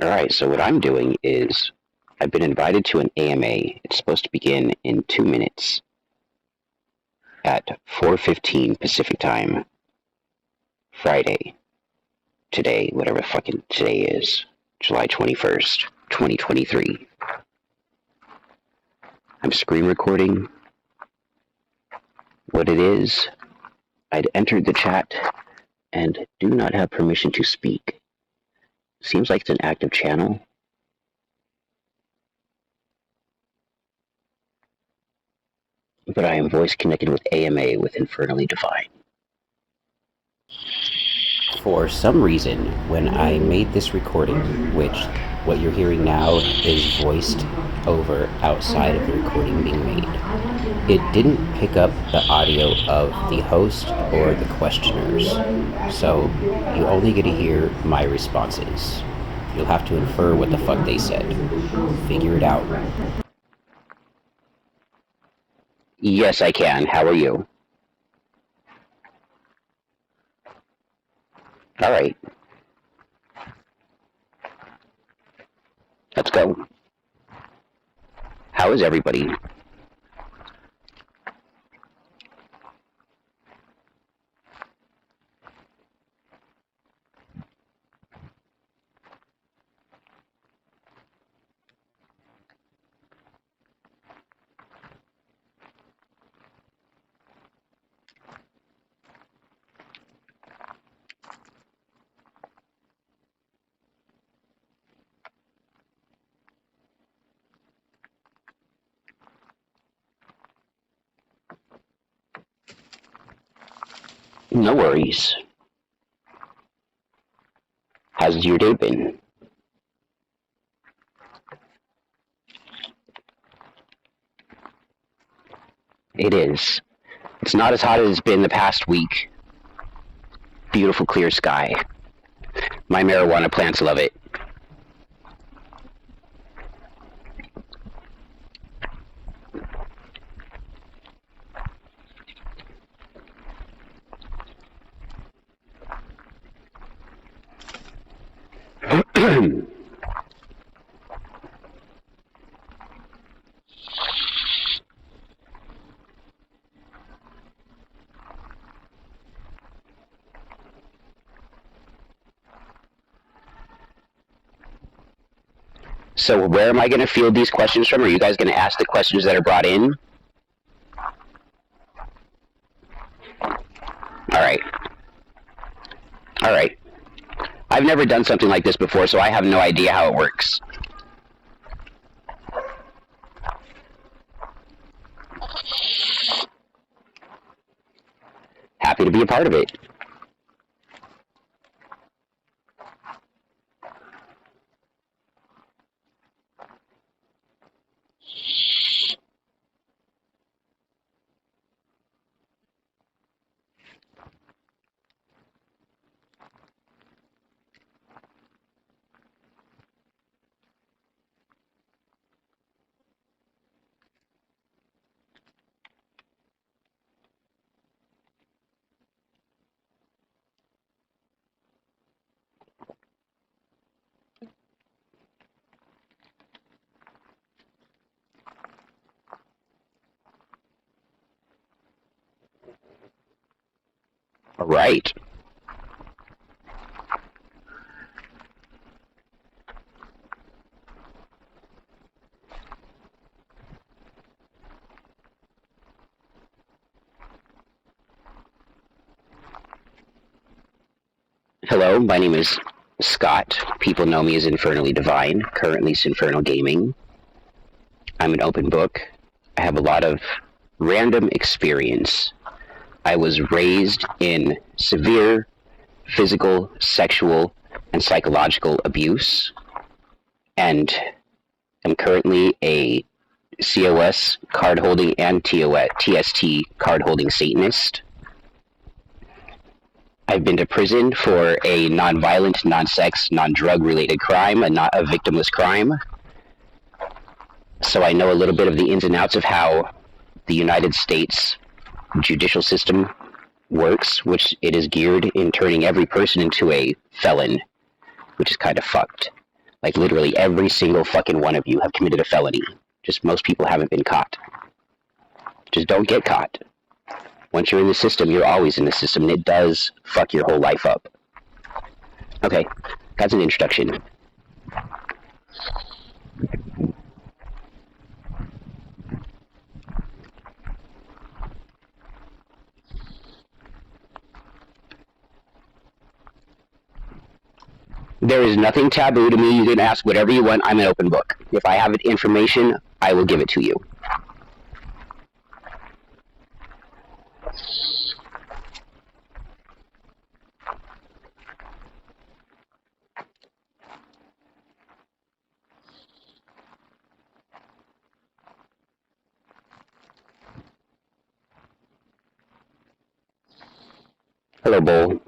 Alright, so what I'm doing is I've been invited to an AMA. It's supposed to begin in 2 minutes at 4:15 Pacific Time, Friday. Today, whatever fucking today is, July 21st, 2023. I'm screen recording what it is. I'd entered the chat and do not have permission to speak. Seems like it's an active channel. But I am voice connected with AMA with Infernally Divine. For some reason, when I made this recording, which what you're hearing now is voiced over outside of the recording being made, it didn't pick up the audio of the host or the questioners, so you only get to hear my responses. You'll have to infer what the fuck they said. Figure it out. Yes, I can. How are you? All right. Let's go. How is everybody? No worries. How's your day been? It is. It's not as hot as it's been the past week. Beautiful clear sky. My marijuana plants love it. So where am I going to field these questions from? Are you guys going to ask the questions that are brought in? Alright. Alright. I've never done something like this before, so I have no idea how it works. Happy to be a part of it. Right. Hello, my name is Scott. People know me as Infernally Divine, currently Sinfernal Gaming. I'm an open book. I have a lot of random experience. I was raised in severe physical, sexual, and psychological abuse, and am currently a COS card-holding and TST card-holding Satanist. I've been to prison for a non-violent, non-sex, non-drug-related crime, and not a victimless crime. So I know a little bit of the ins and outs of how the United States judicial system works, which it is geared in turning every person into a felon, which is kind of fucked. Like literally every single fucking one of you have committed a felony. Just most people haven't been caught. Just don't get caught. Once you're in the system, you're always in the system, and it does fuck your whole life up. Okay, that's an introduction. There is nothing taboo to me. You can ask whatever you want. I'm an open book. If I have information, I will give it to you. Hello, Bull.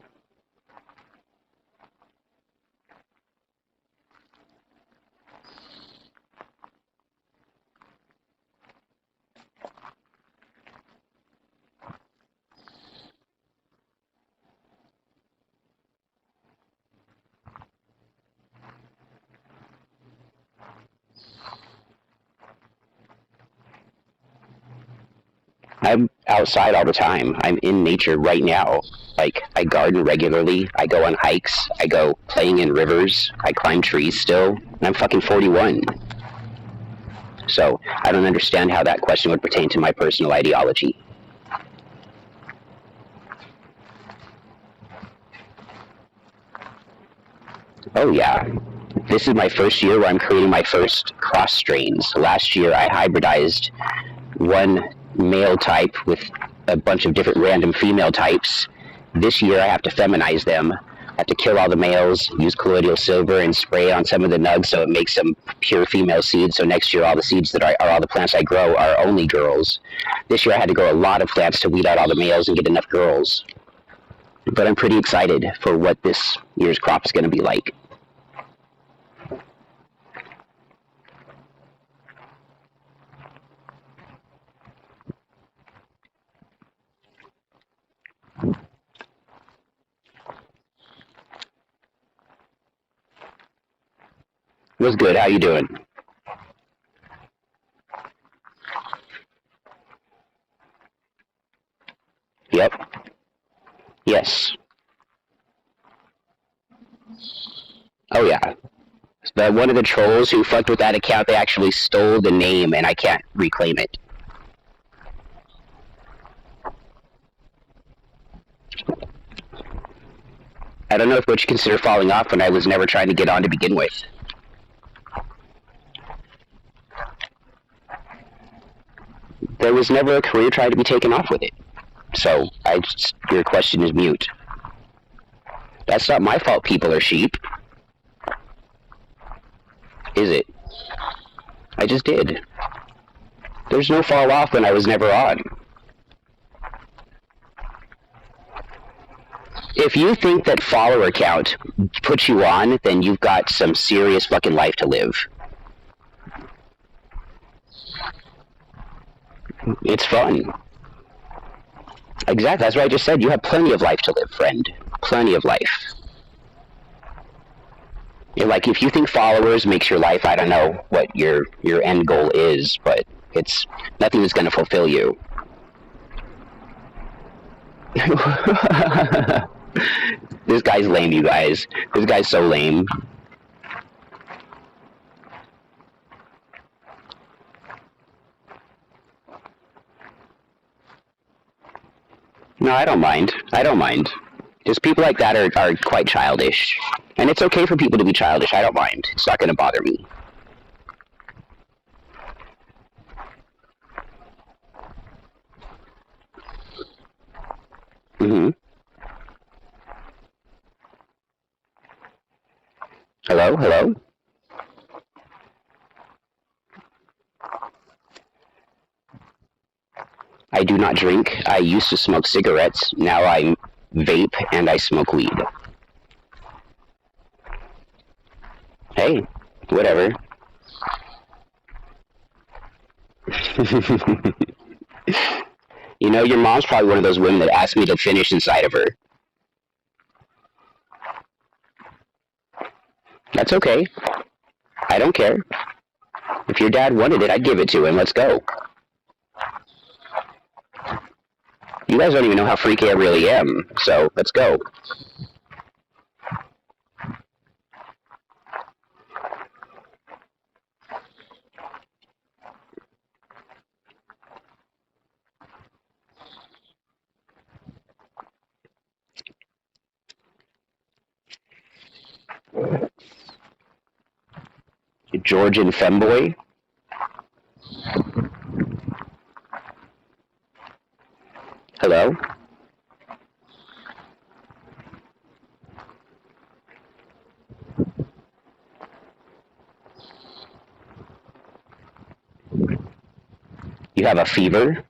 I'm outside all the time. I'm in nature right now. Like, I garden regularly. I go on hikes. I go playing in rivers. I climb trees still. And I'm fucking 41. So, I don't understand how that question would pertain to my personal ideology. Oh, yeah. This is my first year where I'm creating my first cross strains. Last year, I hybridized one male type with a bunch of different random female types. This year I have to feminize them. I have to kill all the males, use colloidal silver, and spray on some of the nugs so it makes some pure female seeds. So next year all the seeds that are all the plants I grow are only girls. This year I had to grow a lot of plants to weed out all the males and get enough girls. But I'm pretty excited for what this year's crop is going to be like. What's good? How you doing? Yep. Yes. Oh yeah. But one of the trolls who fucked with that account, they actually stole the name, and I can't reclaim it. I don't know if what you consider falling off when I was never trying to get on to begin with. There was never a career trying to be taken off with it. So, your question is mute. That's not my fault people are sheep. Is it? I just did. There's no fall off when I was never on. If you think that follower count puts you on, then you've got some serious fucking life to live. It's fun. Exactly, that's what I just said. You have plenty of life to live, friend. Plenty of life. You're like, if you think followers makes your life, I don't know what your end goal is, but it's nothing that's going to fulfill you. This guy's lame, you guys. This guy's so lame. No, I don't mind. I don't mind. Just people like that are quite childish. And it's okay for people to be childish. I don't mind. It's not going to bother me. Mm-hmm. Hello? Hello? I do not drink. I used to smoke cigarettes. Now I vape and I smoke weed. Hey, whatever. You know, your mom's probably one of those women that asked me to finish inside of her. That's okay. I don't care. If your dad wanted it, I'd give it to him. Let's go. You guys don't even know how freaky I really am, so let's go. Georgian femboy. Hello? You have a fever?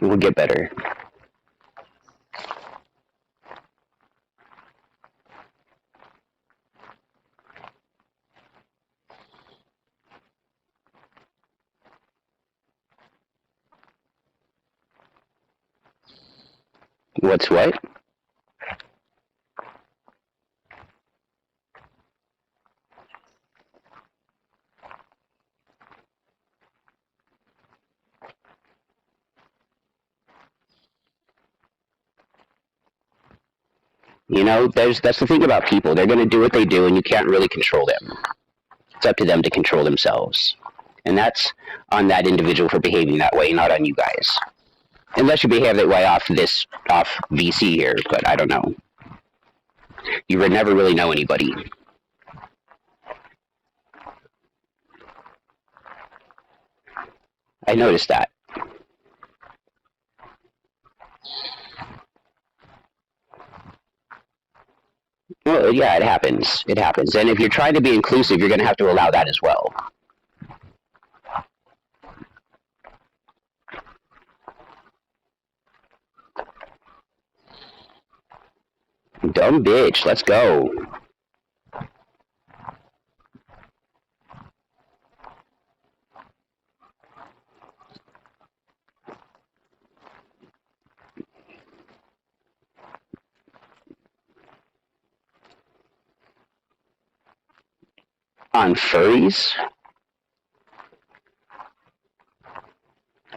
It will get better. What's what? You know, that's the thing about people. They're going to do what they do, and you can't really control them. It's up to them to control themselves. And that's on that individual for behaving that way, not on you guys. Unless you behave that way off VC here, but I don't know. You would never really know anybody. I noticed that. Well, yeah, it happens. It happens. And if you're trying to be inclusive, you're going to have to allow that as well. Dumb bitch, let's go. On furries?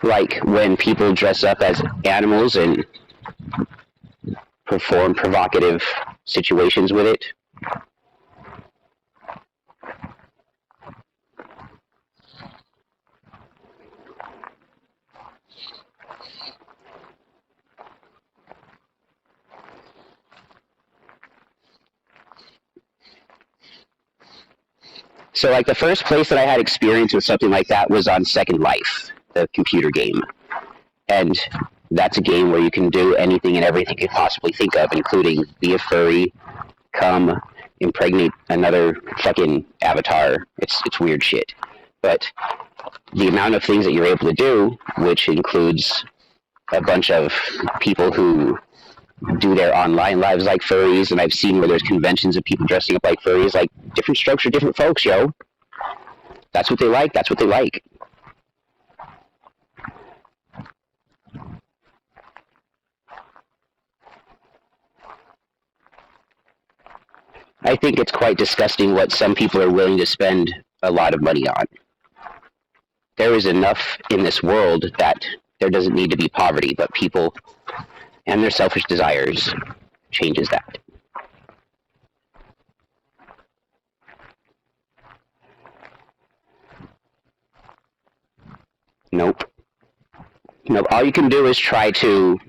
Like when people dress up as animals and perform provocative situations with it? So, like, the first place that I had experience with something like that was on Second Life, the computer game. And that's a game where you can do anything and everything you could possibly think of, including be a furry, come, impregnate another fucking avatar. It's weird shit. But the amount of things that you're able to do, which includes a bunch of people who do their online lives like furries, and I've seen where there's conventions of people dressing up like furries. Like, different strokes for different folks, yo. That's what they like. That's what they like. I think it's quite disgusting what some people are willing to spend a lot of money on. There is enough in this world that there doesn't need to be poverty, but people and their selfish desires changes that. Nope. Nope. All you can do is try to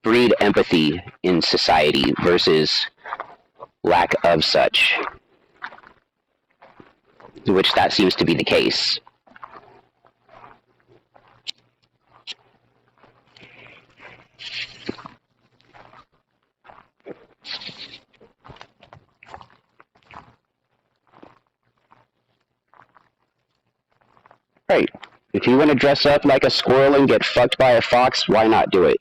breed empathy in society versus lack of such, which that seems to be the case. Right. If you want to dress up like a squirrel and get fucked by a fox, why not do it?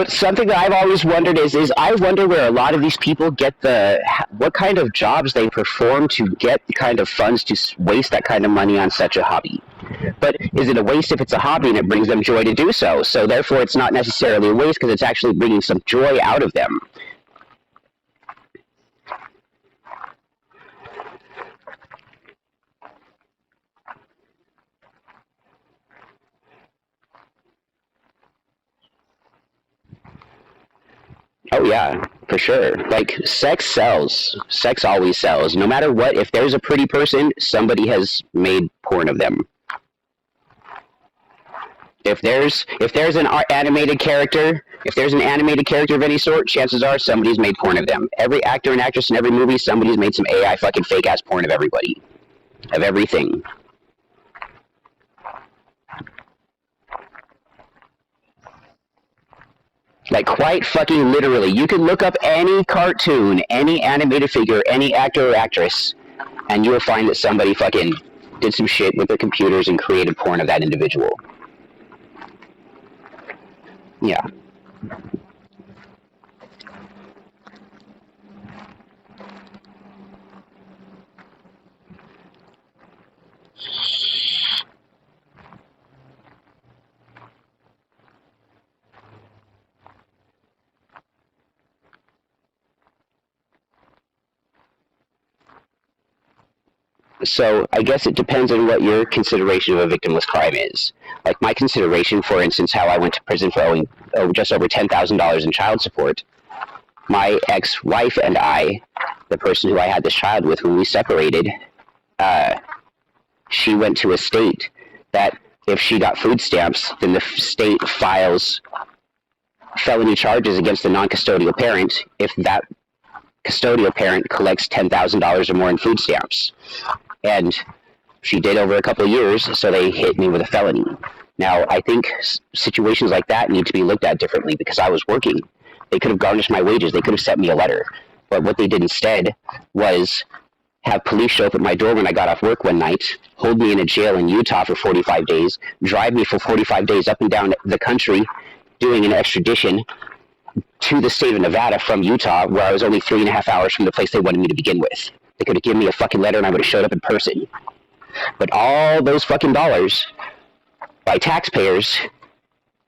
Something that I've always wondered is I wonder where a lot of these people get what kind of jobs they perform to get the kind of funds to waste that kind of money on such a hobby. But is it a waste if it's a hobby and it brings them joy to do so? So therefore, it's not necessarily a waste because it's actually bringing some joy out of them. Oh yeah, for sure. Like sex sells. Sex always sells. No matter what, if there's a pretty person, somebody has made porn of them. If there's an animated character, if there's an animated character of any sort, chances are somebody's made porn of them. Every actor and actress in every movie, somebody's made some AI fucking fake ass porn of everybody, of everything. Like quite fucking literally, you can look up any cartoon, any animated figure, any actor or actress, and you will find that somebody fucking did some shit with their computers and created porn of that individual. Yeah. So I guess it depends on what your consideration of a victimless crime is. Like my consideration, for instance, how I went to prison for owing just over $10,000 in child support. My ex-wife and I, the person who I had this child with, when we separated, she went to a state that if she got food stamps, then the state files felony charges against the non-custodial parent if that custodial parent collects $10,000 or more in food stamps. And she did over a couple of years, so they hit me with a felony. Now, I think situations like that need to be looked at differently because I was working. They could have garnished my wages. They could have sent me a letter. But what they did instead was have police show up at my door when I got off work one night, hold me in a jail in Utah for 45 days, drive me for 45 days up and down the country doing an extradition to the state of Nevada from Utah, where I was only 3.5 hours from the place they wanted me to begin with. They could have given me a fucking letter and I would have showed up in person. But all those fucking dollars by taxpayers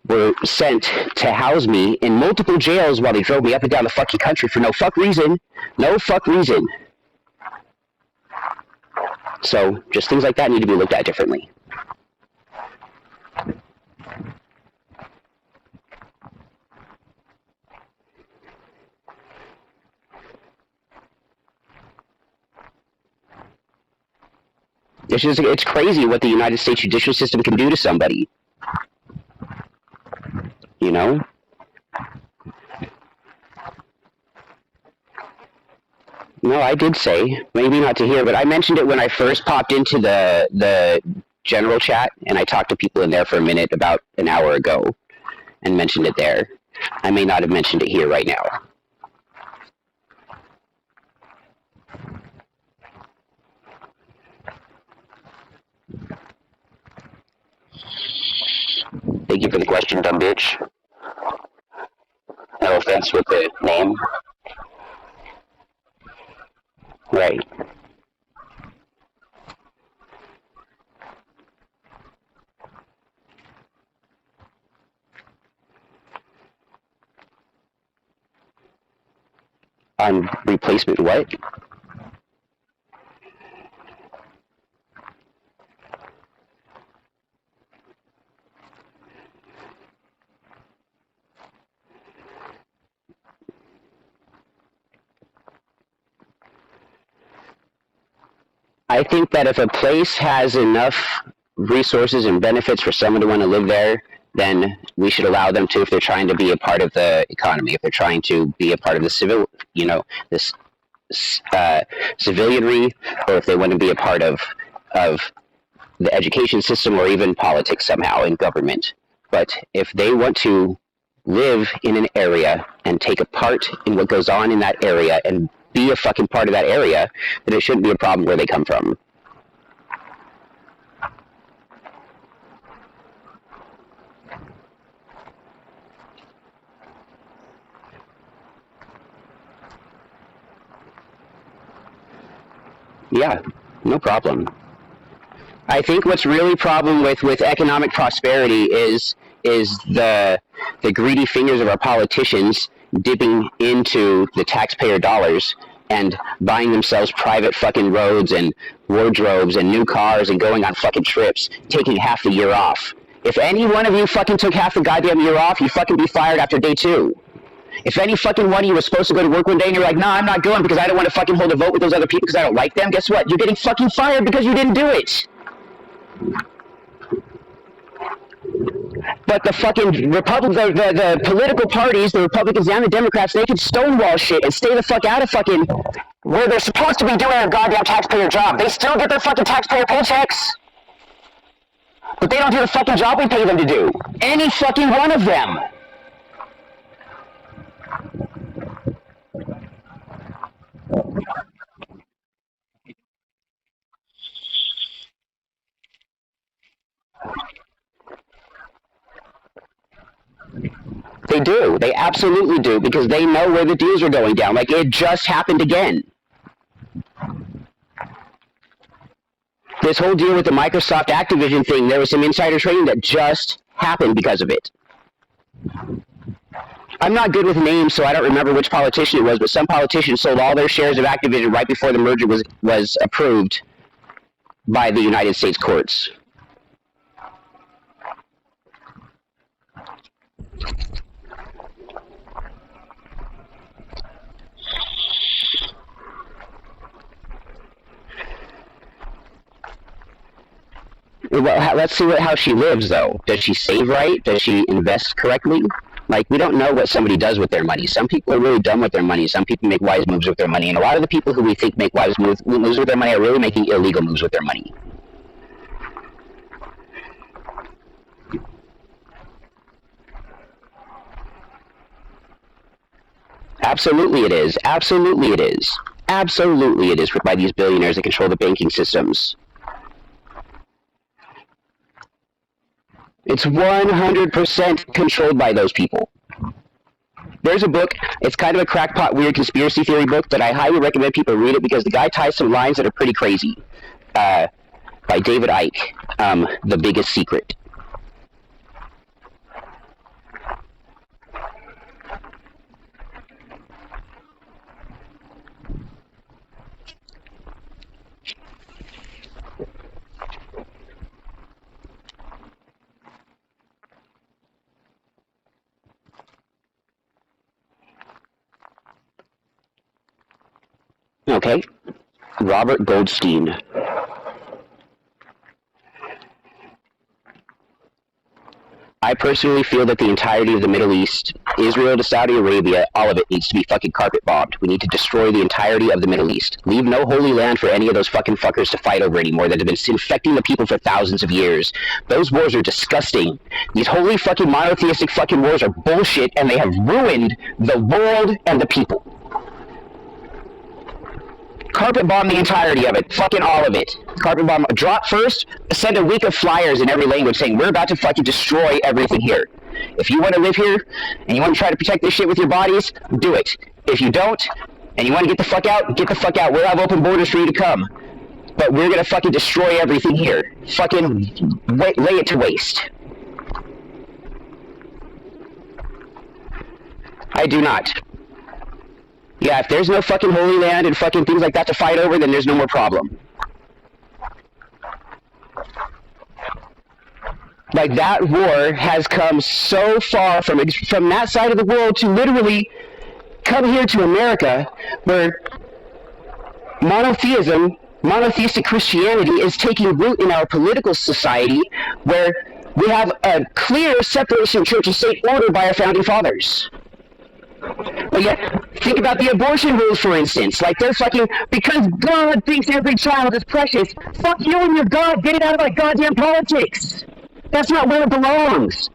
were sent to house me in multiple jails while they drove me up and down the fucking country for no fuck reason. No fuck reason. So just things like that need to be looked at differently. It's crazy what the United States judicial system can do to somebody. You know? No, I did say, maybe not to hear, but I mentioned it when I first popped into the general chat, and I talked to people in there for a minute about an hour ago, and mentioned it there. I may not have mentioned it here right now. Thank you for the question, dumb bitch. No offense with the name. Right. On replacement what? I think that if a place has enough resources and benefits for someone to want to live there, then we should allow them to if they're trying to be a part of the economy, if they're trying to be a part of the civil, this civilianry, or if they want to be a part of the education system or even politics somehow in government. But if they want to live in an area and take a part in what goes on in that area and be a fucking part of that area, then it shouldn't be a problem where they come from. Yeah, no problem. I think what's really problem with economic prosperity is the greedy fingers of our politicians dipping into the taxpayer dollars and buying themselves private fucking roads and wardrobes and new cars and going on fucking trips, taking half the year off. If any one of you fucking took half the goddamn year off, you'd fucking be fired after day 2. If any fucking one of you was supposed to go to work one day and you're like, nah, I'm not going because I don't want to fucking hold a vote with those other people because I don't like them, guess what? You're getting fucking fired because you didn't do it. But the fucking Republicans, the political parties, the Republicans and the Democrats, they can stonewall shit and stay the fuck out of fucking where they're supposed to be doing their goddamn taxpayer job. They still get their fucking taxpayer paychecks. But they don't do the fucking job we pay them to do. Any fucking one of them. They do. They absolutely do, because they know where the deals are going down. Like, it just happened again. This whole deal with the Microsoft Activision thing, there was some insider trading that just happened because of it. I'm not good with names, so I don't remember which politician it was, but some politician sold all their shares of Activision right before the merger was approved by the United States courts. Well, let's see how she lives, though. Does she save right? Does she invest correctly? Like, we don't know what somebody does with their money. Some people are really dumb with their money. Some people make wise moves with their money. And a lot of the people who we think make wise moves with their money are really making illegal moves with their money. Absolutely it is. Absolutely it is. Absolutely it is by these billionaires that control the banking systems. It's 100% controlled by those people. There's a book, it's kind of a crackpot, weird conspiracy theory book, but I highly recommend people read it because the guy ties some lines that are pretty crazy. By David Icke, The Biggest Secret. Okay, Robert Goldstein. I personally feel that the entirety of the Middle East, Israel to Saudi Arabia, all of it needs to be fucking carpet bombed. We need to destroy the entirety of the Middle East. Leave no holy land for any of those fucking fuckers to fight over anymore that have been infecting the people for thousands of years. Those wars are disgusting. These holy fucking monotheistic fucking wars are bullshit, and they have ruined the world and the people. Carpet bomb the entirety of it. Fucking all of it. Carpet bomb. Drop first, send a week of flyers in every language saying, we're about to fucking destroy everything here. If you want to live here, and you want to try to protect this shit with your bodies, do it. If you don't, and you want to get the fuck out, get the fuck out. We'll have open borders for you to come. But we're gonna fucking destroy everything here. Fucking lay it to waste. I do not. Yeah, if there's no fucking Holy Land and fucking things like that to fight over, then there's no more problem. Like, that war has come so far from that side of the world to literally come here to America, where monotheistic Christianity is taking root in our political society, where we have a clear separation of church and state ordered by our founding fathers. But yet, think about the abortion rules, for instance. Like, they're fucking, because God thinks every child is precious, fuck you and your God, get it out of my goddamn politics. That's not where it belongs.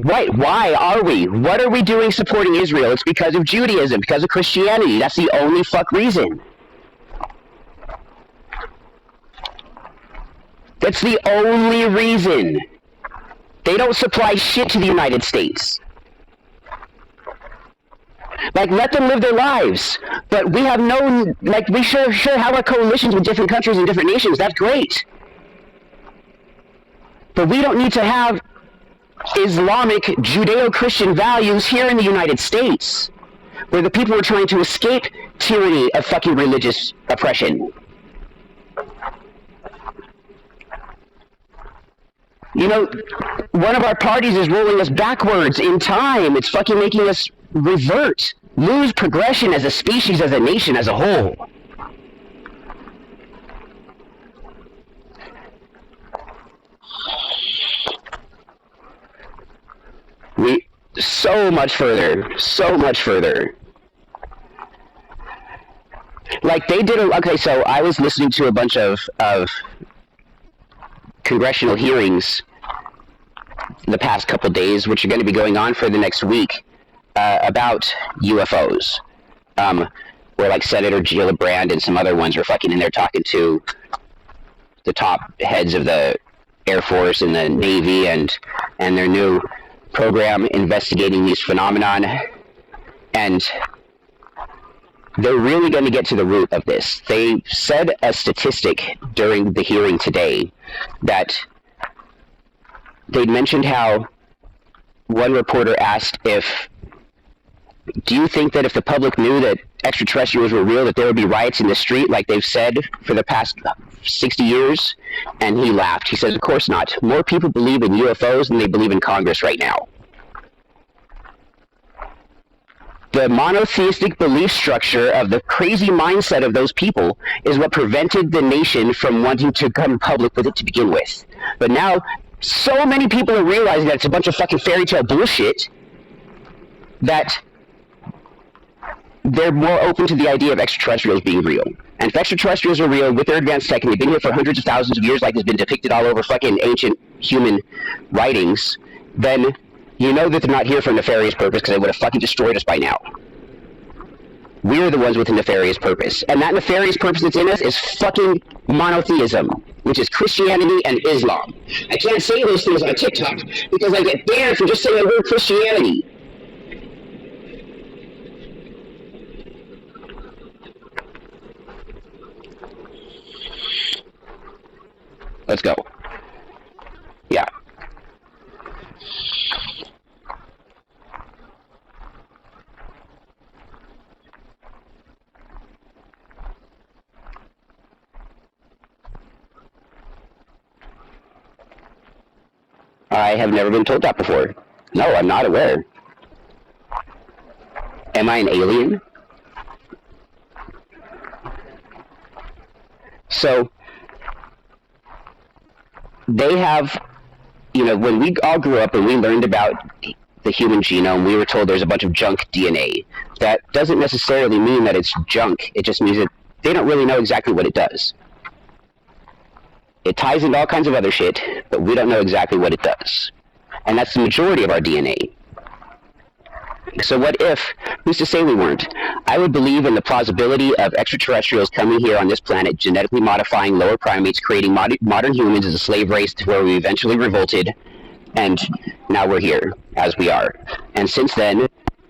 Right, why are we? What are we doing supporting Israel? It's because of Judaism, because of Christianity. That's the only fuck reason. That's the only reason. They don't supply shit to the United States. Like, let them live their lives. But we have no, like, we sure have our coalitions with different countries and different nations. That's great. But we don't need to have Islamic, Judeo-Christian values here in the United States, where the people are trying to escape tyranny of fucking religious oppression. You know, one of our parties is rolling us backwards in time. It's fucking making us revert, lose progression as a species, as a nation, as a whole. So much further. Like, they did okay, so I was listening to a bunch of congressional hearings the past couple days, which are going to be going on for the next week, about UFOs, where like Senator Gillibrand and some other ones were fucking in there talking to the top heads of the Air Force and the Navy and their new program investigating these phenomenon, and they're really going to get to the root of this. They said a statistic during the hearing today that they'd mentioned how one reporter asked do you think that if the public knew that extraterrestrials were real, that there would be riots in the street like they've said for the past 60 years? And he laughed. He says, of course not. More people believe in UFOs than they believe in Congress right now. The monotheistic belief structure of the crazy mindset of those people is what prevented the nation from wanting to come public with it to begin with. But now, so many people are realizing that it's a bunch of fucking fairy tale bullshit that they're more open to the idea of extraterrestrials being real. And if extraterrestrials are real with their advanced tech, and they've been here for hundreds of thousands of years like has been depicted all over fucking ancient human writings, then you know that they're not here for a nefarious purpose, because they would have fucking destroyed us by now. We're the ones with a nefarious purpose. And that nefarious purpose that's in us is fucking monotheism, which is Christianity and Islam. I can't say those things on TikTok because I get banned for just saying the word Christianity. Let's go. Yeah. I have never been told that before. No, I'm not aware. Am I an alien? So, they have, you know, when we all grew up and we learned about the human genome, we were told there's a bunch of junk DNA. That doesn't necessarily mean that it's junk. It just means that they don't really know exactly what it does. It ties into all kinds of other shit, but we don't know exactly what it does. And that's the majority of our DNA. So what if, who's to say we weren't? I would believe in the plausibility of extraterrestrials coming here on this planet, genetically modifying lower primates, creating modern humans as a slave race to where we eventually revolted, and now we're here, as we are. And since then,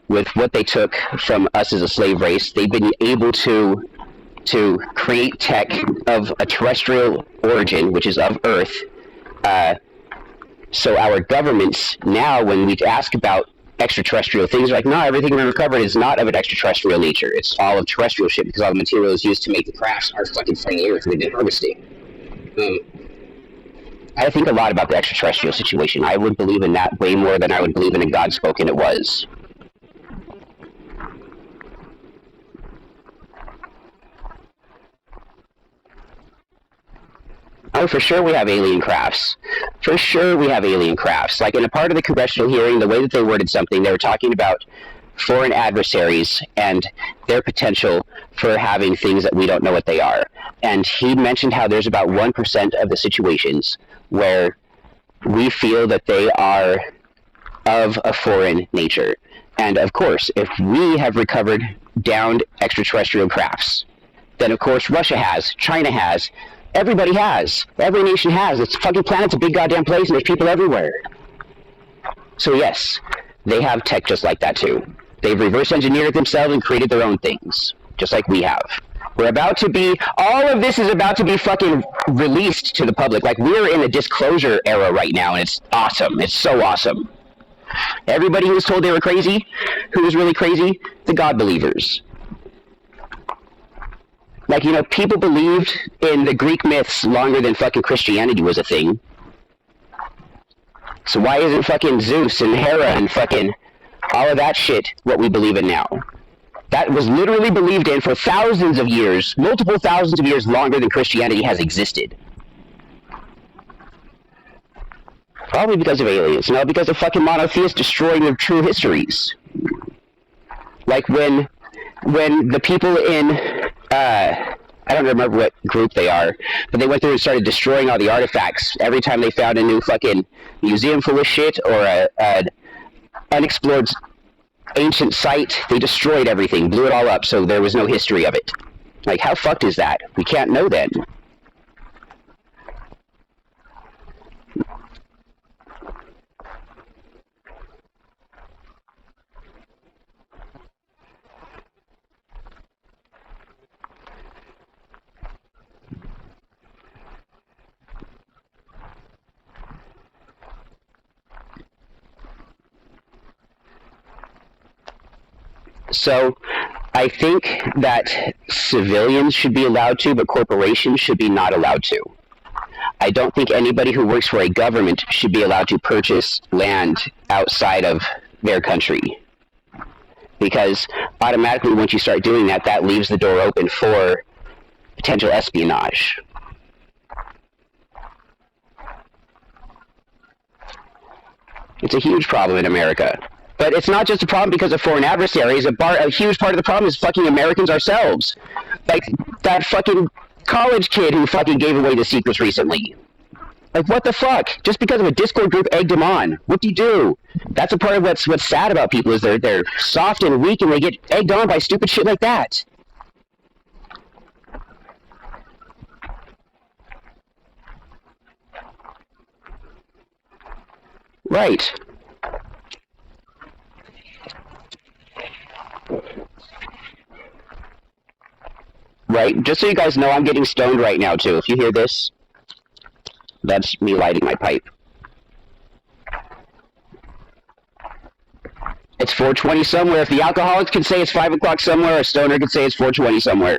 with what they took from us as a slave race, they've been able to create tech of a terrestrial origin, which is of Earth. So our governments now, when we ask about extraterrestrial things, are like, no, everything we recovered is not of an extraterrestrial nature. It's all of terrestrial shit because all the materials used to make the crafts are fucking from the Earth we've been harvesting. I think a lot about the extraterrestrial situation. I would believe in that way more than I would believe in a God spoken it was. Oh, for sure we have alien crafts. For sure we have alien crafts. Like in a part of the congressional hearing, the way that they worded something, they were talking about foreign adversaries and their potential for having things that we don't know what they are. And he mentioned how there's about 1% of the situations where we feel that they are of a foreign nature. And of course, if we have recovered downed extraterrestrial crafts, then of course Russia has, China has, everybody has, every nation has. This fucking planet's a big goddamn place and there's people everywhere. So yes, they have tech just like that too. They've reverse engineered it themselves and created their own things, just like we have. We're about to be, all of this is about to be fucking released to the public. Like, we're in a disclosure era right now, and it's awesome. It's so awesome. Everybody who was told they were crazy, who was really crazy? The God believers. Like, you know, people believed in the Greek myths longer than fucking Christianity was a thing. So why isn't fucking Zeus and Hera and fucking all of that shit what we believe in now? That was literally believed in for thousands of years, multiple thousands of years longer than Christianity has existed. Probably because of aliens, not because of fucking monotheists destroying their true histories. Like when the people in, I don't remember what group they are, but they went through and started destroying all the artifacts every time they found a new fucking museum full of shit or a unexplored ancient site. They destroyed everything, blew it all up, so there was no history of it. Like, how fucked is that? We can't know then. So I think that civilians should be allowed to, but corporations should be not allowed to. I don't think anybody who works for a government should be allowed to purchase land outside of their country. Because automatically once you start doing that, that leaves the door open for potential espionage. It's a huge problem in America. But it's not just a problem because of foreign adversaries. A huge part of the problem is fucking Americans ourselves. Like that fucking college kid who fucking gave away the secrets recently. Like, what the fuck? Just because of a Discord group egged him on. What do you do? That's a part of what's sad about people is they're soft and weak and they get egged on by stupid shit like that. Right. Right? Just so you guys know, I'm getting stoned right now, too. If you hear this, that's me lighting my pipe. It's 4:20 somewhere. If the alcoholics can say it's 5 o'clock somewhere, a stoner can say it's 4:20 somewhere.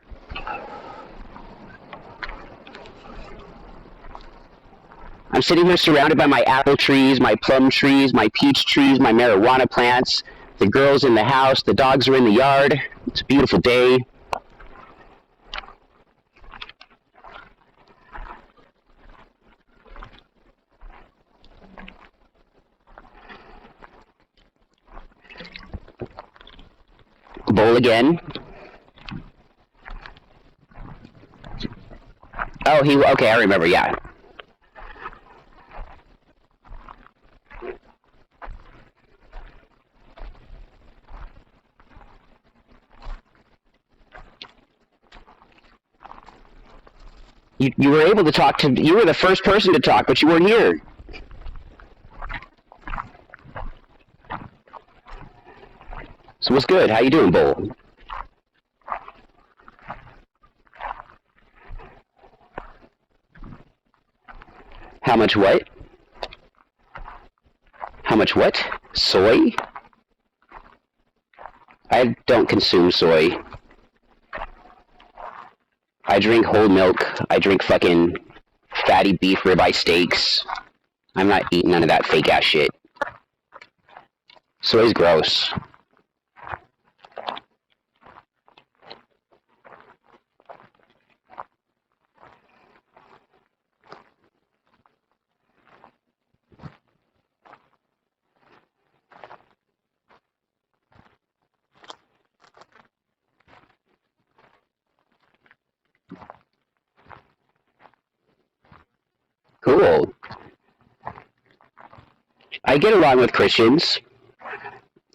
I'm sitting here surrounded by my apple trees, my plum trees, my peach trees, my marijuana plants, the girls in the house, the dogs are in the yard. It's a beautiful day. Bowl again. Oh, okay, I remember, yeah. You were able to talk to, you were the first person to talk, but you weren't here. So what's good? How you doing, Bull? How much what? How much what? Soy? I don't consume soy. I drink whole milk. I drink fucking fatty beef ribeye steaks. I'm not eating none of that fake ass shit. Soy's gross. Cool. I get along with Christians.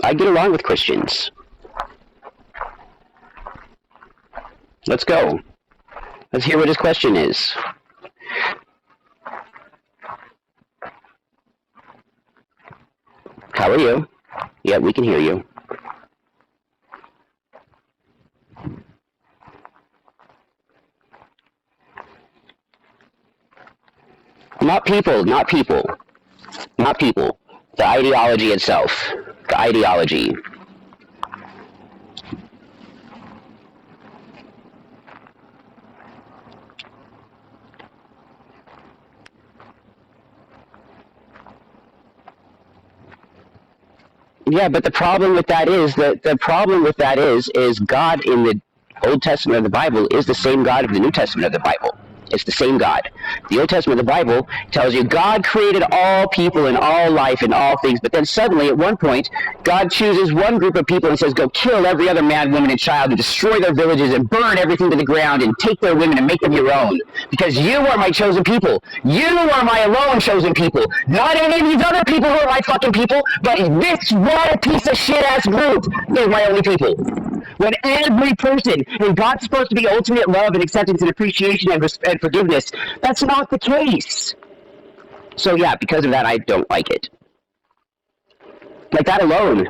I get along with Christians. Let's go. Let's hear what his question is. How are you? Yeah, we can hear you. Not people, not people. Not people. The ideology itself. The ideology. Yeah, but the problem with that is God in the Old Testament of the Bible is the same God of the New Testament of the Bible. It's the same God. The Old Testament of the Bible tells you God created all people and all life and all things, but then suddenly at one point, God chooses one group of people and says, go kill every other man, woman, and child and destroy their villages and burn everything to the ground and take their women and make them your own. Because you are my chosen people. You are my alone chosen people. Not any of these other people who are my fucking people, but this one piece of shit-ass group is my only people. When every person, and God's supposed to be ultimate love and acceptance and appreciation and forgiveness, that's not the case. So yeah, because of that, I don't like it. Like that alone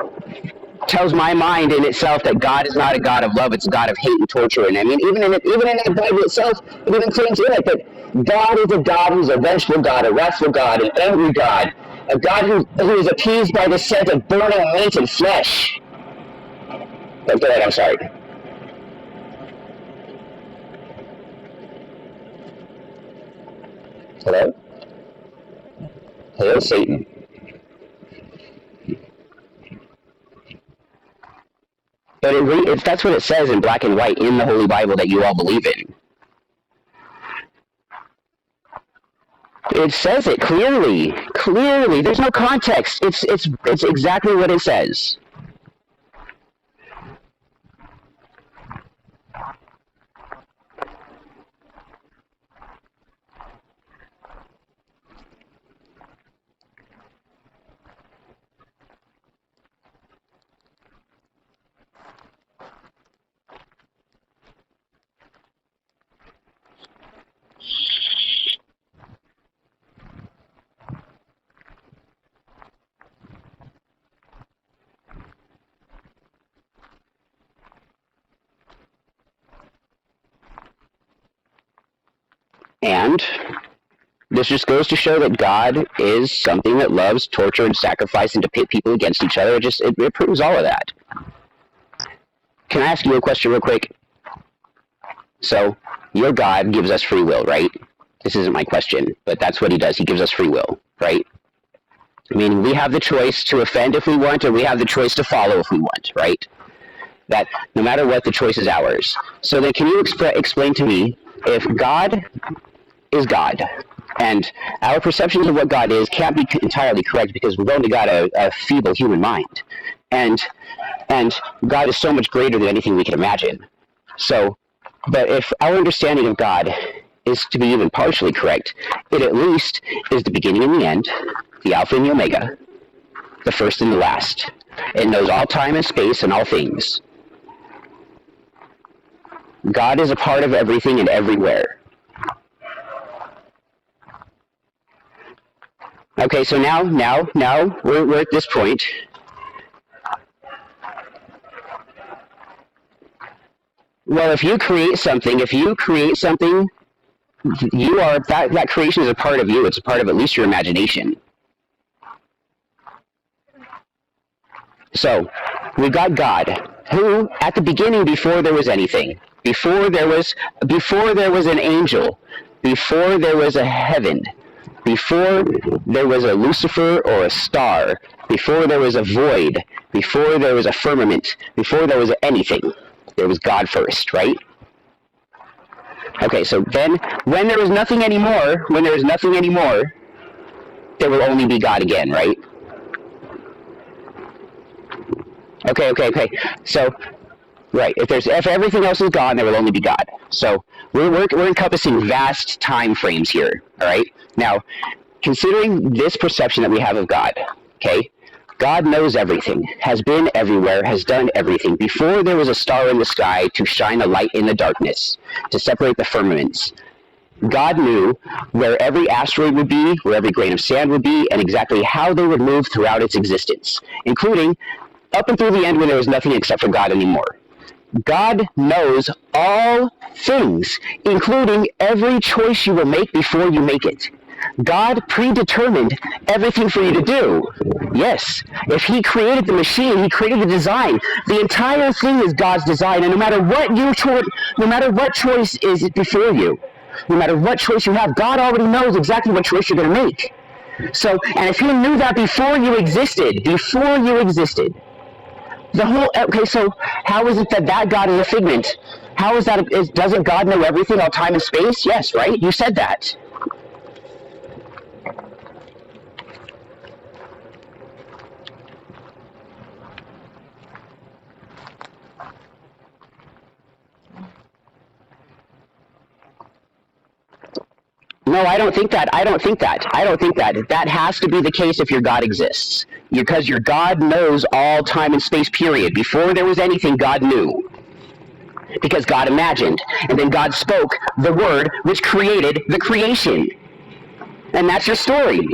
tells my mind in itself that God is not a God of love, it's a God of hate and torture. And I mean, even in the Bible itself, it even claims in it that God is a God who's a vengeful God, a wrathful God, an angry God, a God who is appeased by the scent of burning meat and flesh. Go ahead, I'm sorry. Hello? Hello, Satan. But if that's what it says in black and white in the Holy Bible that you all believe in. It says it clearly. Clearly. There's no context. It's exactly what it says. And this just goes to show that God is something that loves torture and sacrifice and to pit people against each other. It proves all of that. Can I ask you a question real quick? So, your God gives us free will, right? This isn't my question, but that's what he does. He gives us free will, right? I mean, we have the choice to offend if we want, or we have the choice to follow if we want, right? That no matter what, the choice is ours. So then can you explain to me, if God is God, and our perceptions of what God is can't be entirely correct because we've only got a feeble human mind, and God is so much greater than anything we can imagine. So, but if our understanding of God is to be even partially correct, it at least is the beginning and the end, the Alpha and the Omega, the first and the last. It knows all time and space and all things. God is a part of everything and everywhere. Okay, so now we're at this point. Well, if you create something, you are that creation is a part of you. It's a part of at least your imagination. So, we've got God, who at the beginning, before there was anything, before there was an angel, before there was a heaven, before there was a Lucifer or a star, before there was a void, before there was a firmament, before there was anything, there was God first, right? Okay, so then when there was nothing anymore, there will only be God again, right? Okay. So, right, if everything else is gone, there will only be God. So we're encompassing vast time frames here, all right? Now, considering this perception that we have of God, Okay? God knows everything, has been everywhere, has done everything. Before there was a star in the sky to shine a light in the darkness, to separate the firmaments, God knew where every asteroid would be, where every grain of sand would be, and exactly how they would move throughout its existence, including up until the end when there was nothing except for God anymore. God knows all things, including every choice you will make before you make it. God predetermined everything for you to do. Yes, if He created the machine, He created the design. The entire thing is God's design, and no matter what choice is before you, no matter what choice you have, God already knows exactly what choice you're going to make. So, and if He knew that before you existed, okay, so how is it that God is a figment? How is that? Doesn't God know everything, all time and space? Yes, right? You said that. No, I don't think that. I don't think that. I don't think that. That has to be the case if your God exists. Because your God knows all time and space, period. Before there was anything, God knew. Because God imagined. And then God spoke the word which created the creation. And that's your story.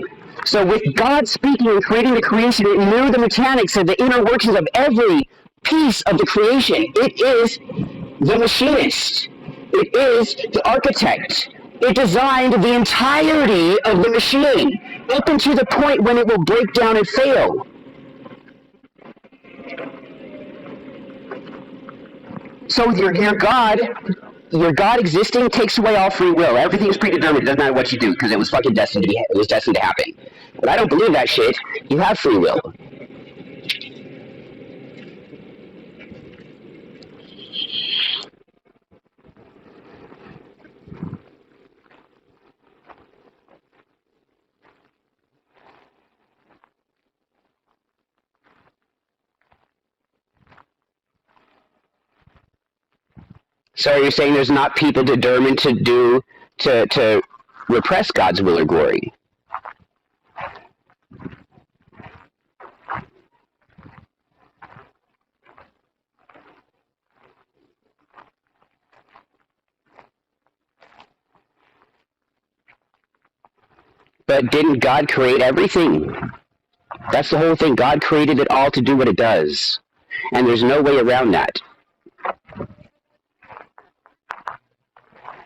So with God speaking and creating the creation, it knew the mechanics of the inner workings of every piece of the creation. It is the machinist. It is the architect. It designed the entirety of the machine up until the point when it will break down and fail. So your God existing takes away all free will. Everything is predetermined. It doesn't matter what you do because it was fucking destined to be. It was destined to happen. But I don't believe that shit. You have free will. So you're saying there's not people determined to repress God's will or glory? But didn't God create everything? That's the whole thing. God created it all to do what it does. And there's no way around that.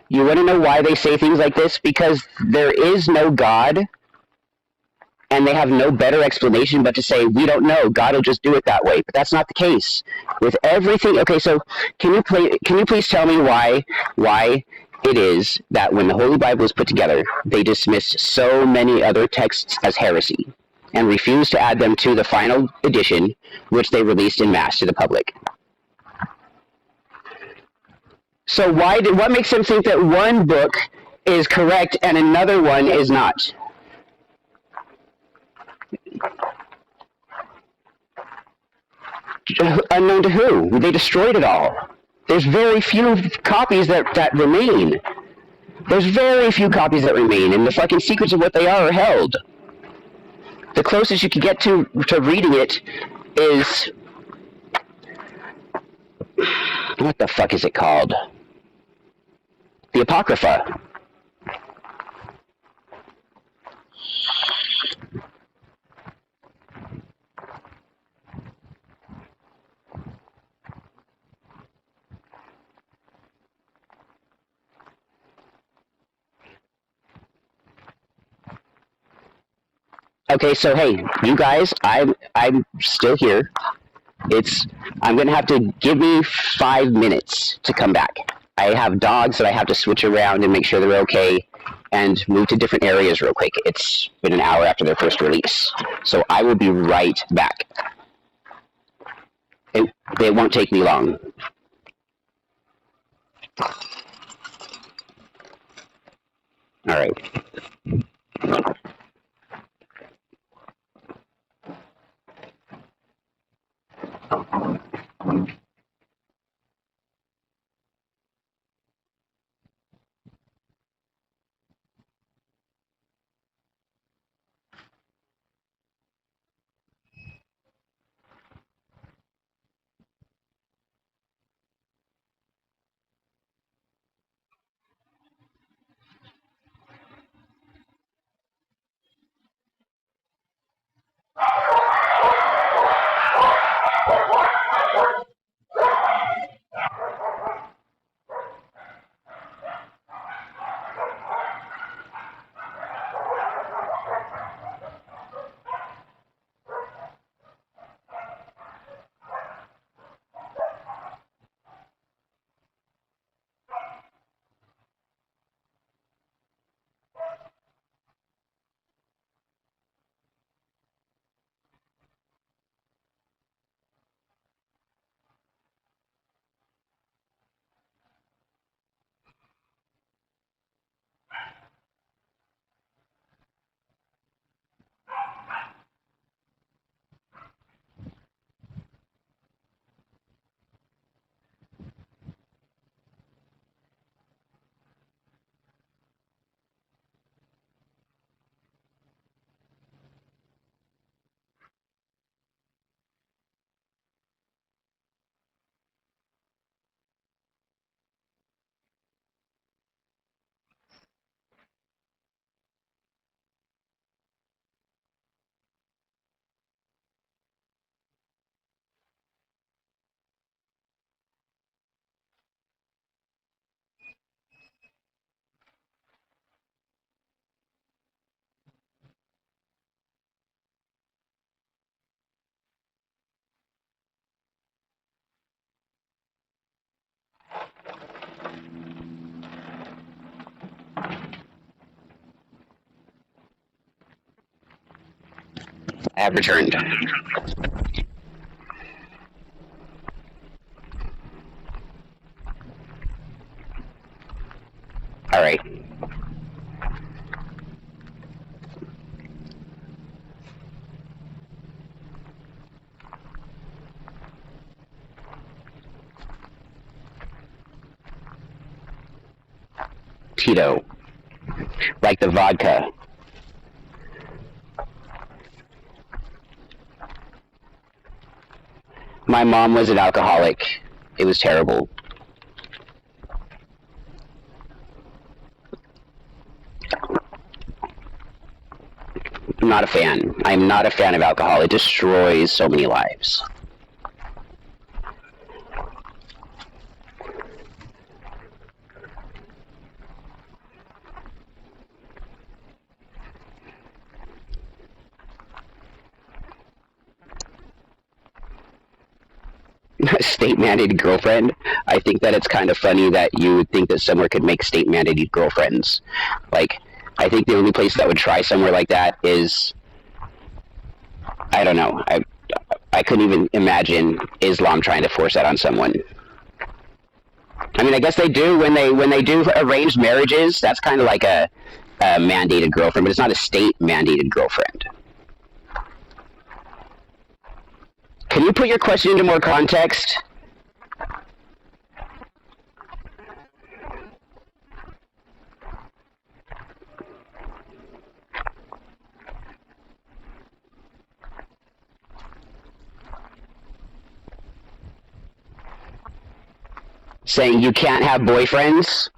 You want to know why they say things like this? Because there is no God, and they have no better explanation but to say, we don't know. God will just do it that way. But that's not the case. With everything, okay, so can you please tell me why it is that when the Holy Bible is put together, they dismissed so many other texts as heresy and refused to add them to the final edition, which they released in mass to the public? So what makes them think that one book is correct and another one is not? Unknown to who? They destroyed it all. There's very few copies that remain. There's very few copies that remain, and the fucking secrets of what they are held. The closest you can get to reading it is, what the fuck is it called? The Apocrypha. Okay, so hey, you guys, I'm still here. I'm gonna have to give me 5 minutes to come back. I have dogs that I have to switch around and make sure they're okay and move to different areas real quick. It's been an hour after their first release. So I will be right back. It won't take me long. All right. I have returned. Alright. Tito. Like the vodka. My mom was an alcoholic. It was terrible. I'm not a fan. I'm not a fan of alcohol. It destroys so many lives. State-mandated girlfriend. I think that it's kind of funny that you would think that somewhere could make state-mandated girlfriends. Like, I think the only place that would try somewhere like that is, I don't know. I couldn't even imagine Islam trying to force that on someone. I mean, I guess they do when they do arranged marriages. That's kind of like a mandated girlfriend, but it's not a state-mandated girlfriend. Can you put your question into more context? Saying you can't have boyfriends?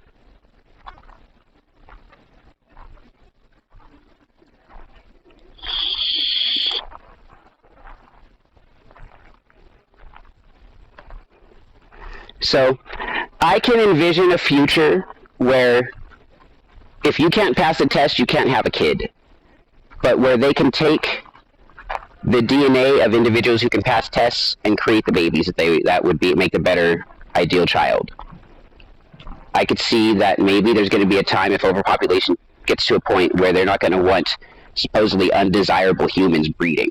So, I can envision a future where if you can't pass a test, you can't have a kid. But where they can take the DNA of individuals who can pass tests and create the babies that would make the better ideal child. I could see that maybe there's going to be a time if overpopulation gets to a point where they're not going to want supposedly undesirable humans breeding.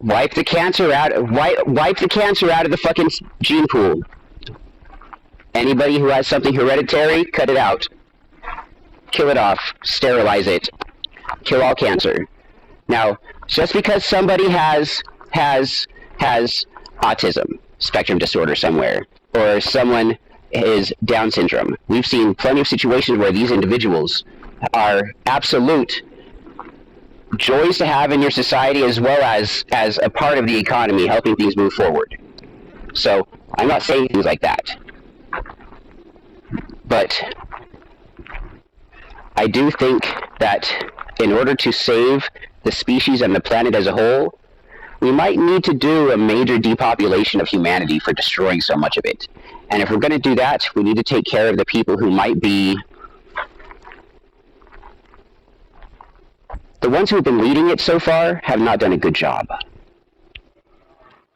Wipe the cancer out. Wipe the cancer out of the fucking gene pool. Anybody who has something hereditary, cut it out. Kill it off. Sterilize it. Kill all cancer. Now, just because somebody has autism spectrum disorder somewhere, or someone is Down syndrome, we've seen plenty of situations where these individuals are absolute joys to have in your society, as well as a part of the economy, helping things move forward. So I'm not saying things like that, but I do think that in order to save the species and the planet as a whole, we might need to do a major depopulation of humanity for destroying so much of it. And if we're going to do that, we need to take care of the people who might be the ones who have been leading it so far have not done a good job.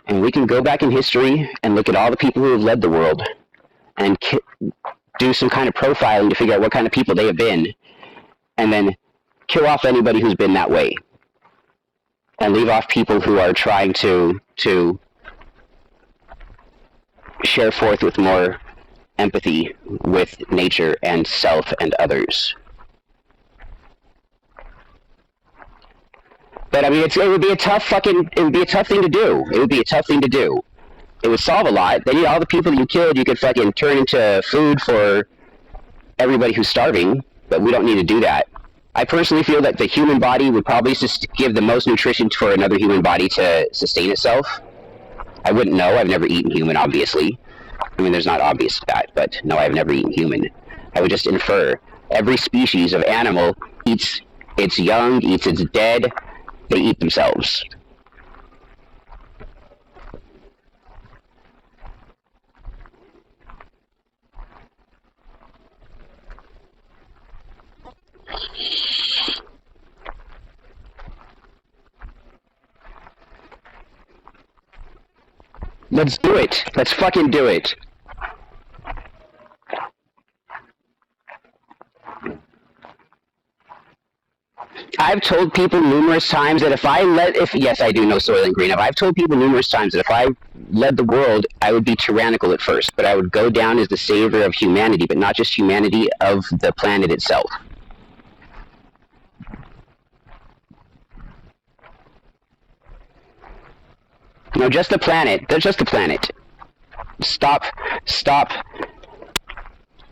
And we can go back in history and look at all the people who have led the world and do some kind of profiling to figure out what kind of people they have been, and then kill off anybody who's been that way, and leave off people who are trying to share forth with more empathy with nature and self and others. But I mean, it would be a tough thing to do. It would be a tough thing to do. It would solve a lot. Then all the people that you killed, you could fucking turn into food for everybody who's starving. But we don't need to do that. I personally feel that the human body would probably just give the most nutrition for another human body to sustain itself. I wouldn't know. I've never eaten human, obviously. I mean, there's not obvious that, but no, I've never eaten human. I would just infer. Every species of animal eats its young, eats its dead. They eat themselves. Let's do it. Let's fucking do it. I've told people numerous times that yes, I do know Soylent Green. I've told people numerous times that if I led the world, I would be tyrannical at first, but I would go down as the savior of humanity, but not just humanity, of the planet itself. No, just the planet. They're just the planet. Stop.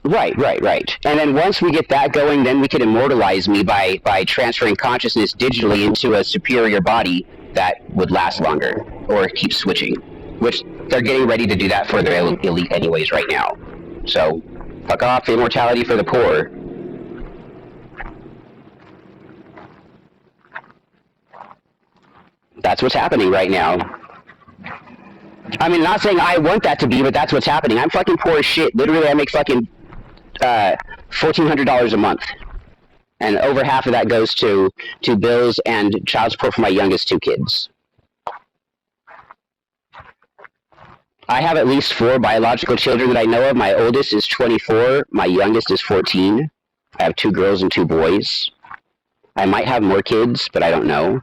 Right. And then once we get that going, then we can immortalize me by transferring consciousness digitally into a superior body that would last longer, or keep switching. Which they're getting ready to do that for their elite anyways right now. So, fuck off, immortality for the poor. That's what's happening right now. I mean, not saying I want that to be, but that's what's happening. I'm fucking poor as shit. Literally, I make fucking $1,400 a month, and over half of that goes to bills and child support for my youngest two kids. I have at least 4 biological children that I know of. My oldest is 24. My youngest is 14. I have 2 girls and 2 boys. I might have more kids, but I don't know.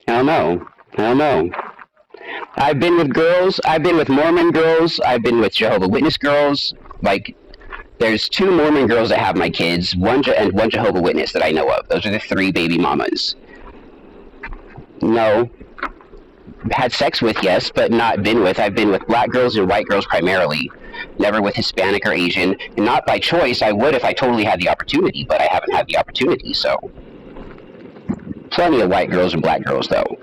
I don't know. I've been with girls. I've been with Mormon girls. I've been with Jehovah's Witness girls. Like, there's 2 Mormon girls that have my kids, and one Jehovah's Witness that I know of. Those are the 3 baby mamas. No. Had sex with, yes, but not been with. I've been with black girls and white girls primarily. Never with Hispanic or Asian. And not by choice. I would if I totally had the opportunity, but I haven't had the opportunity, so. Plenty of white girls and black girls, though.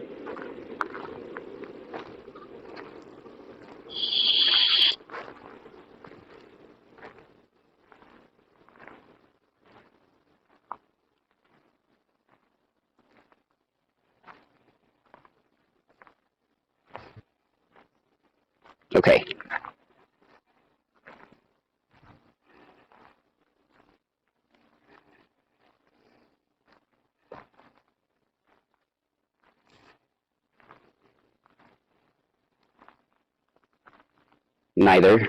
Okay. Neither.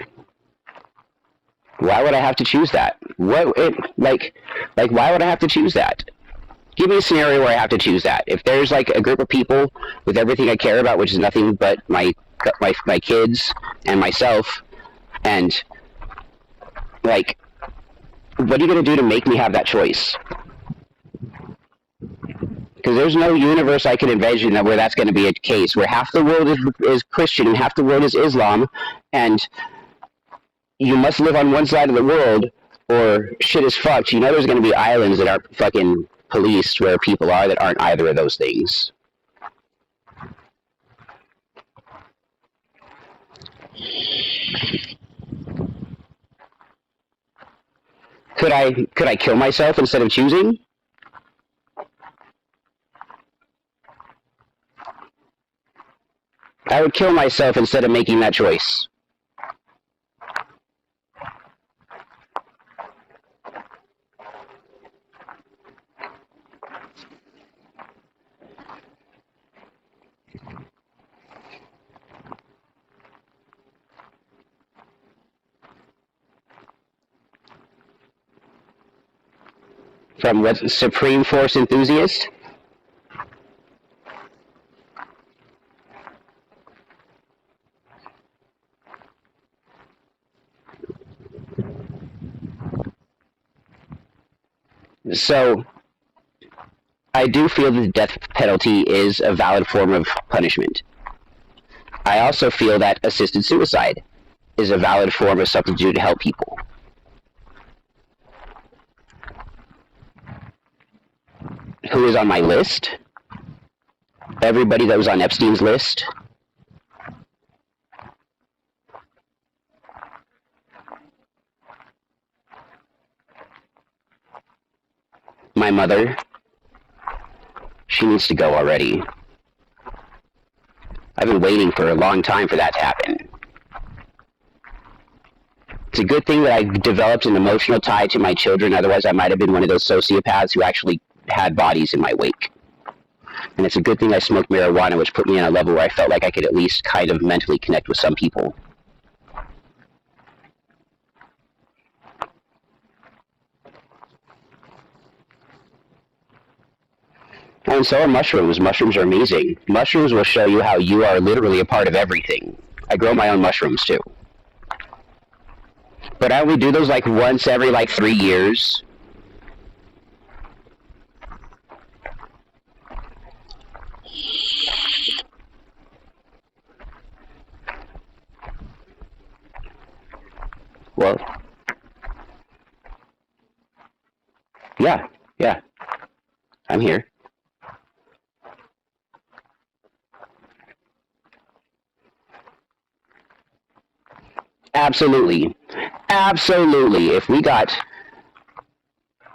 Why would I have to choose that? Why would I have to choose that? Give me a scenario where I have to choose that. If there's like a group of people with everything I care about, which is nothing but my kids and myself, and like, what are you gonna do to make me have that choice? Because there's no universe I can envision where that's going to be a case, where half the world is Christian and half the world is Islam, and you must live on one side of the world or shit is fucked. You know there's going to be islands that aren't fucking policed where people are that aren't either of those things. Could I kill myself instead of choosing? I would kill myself instead of making that choice. From what, Supreme Force enthusiast? So, I do feel that the death penalty is a valid form of punishment. I also feel that assisted suicide is a valid form of something to do to help people. Who is on my list? Everybody that was on Epstein's list. My mother. She needs to go already. I've been waiting for a long time for that to happen. It's a good thing that I developed an emotional tie to my children, otherwise I might have been one of those sociopaths who actually had bodies in my wake. And it's a good thing I smoked marijuana, which put me on a level where I felt like I could at least kind of mentally connect with some people. And so are mushrooms. Mushrooms are amazing. Mushrooms will show you how you are literally a part of everything. I grow my own mushrooms too. But I only do those like once every like 3 years. Well, yeah, I'm here. Absolutely. Absolutely. If we got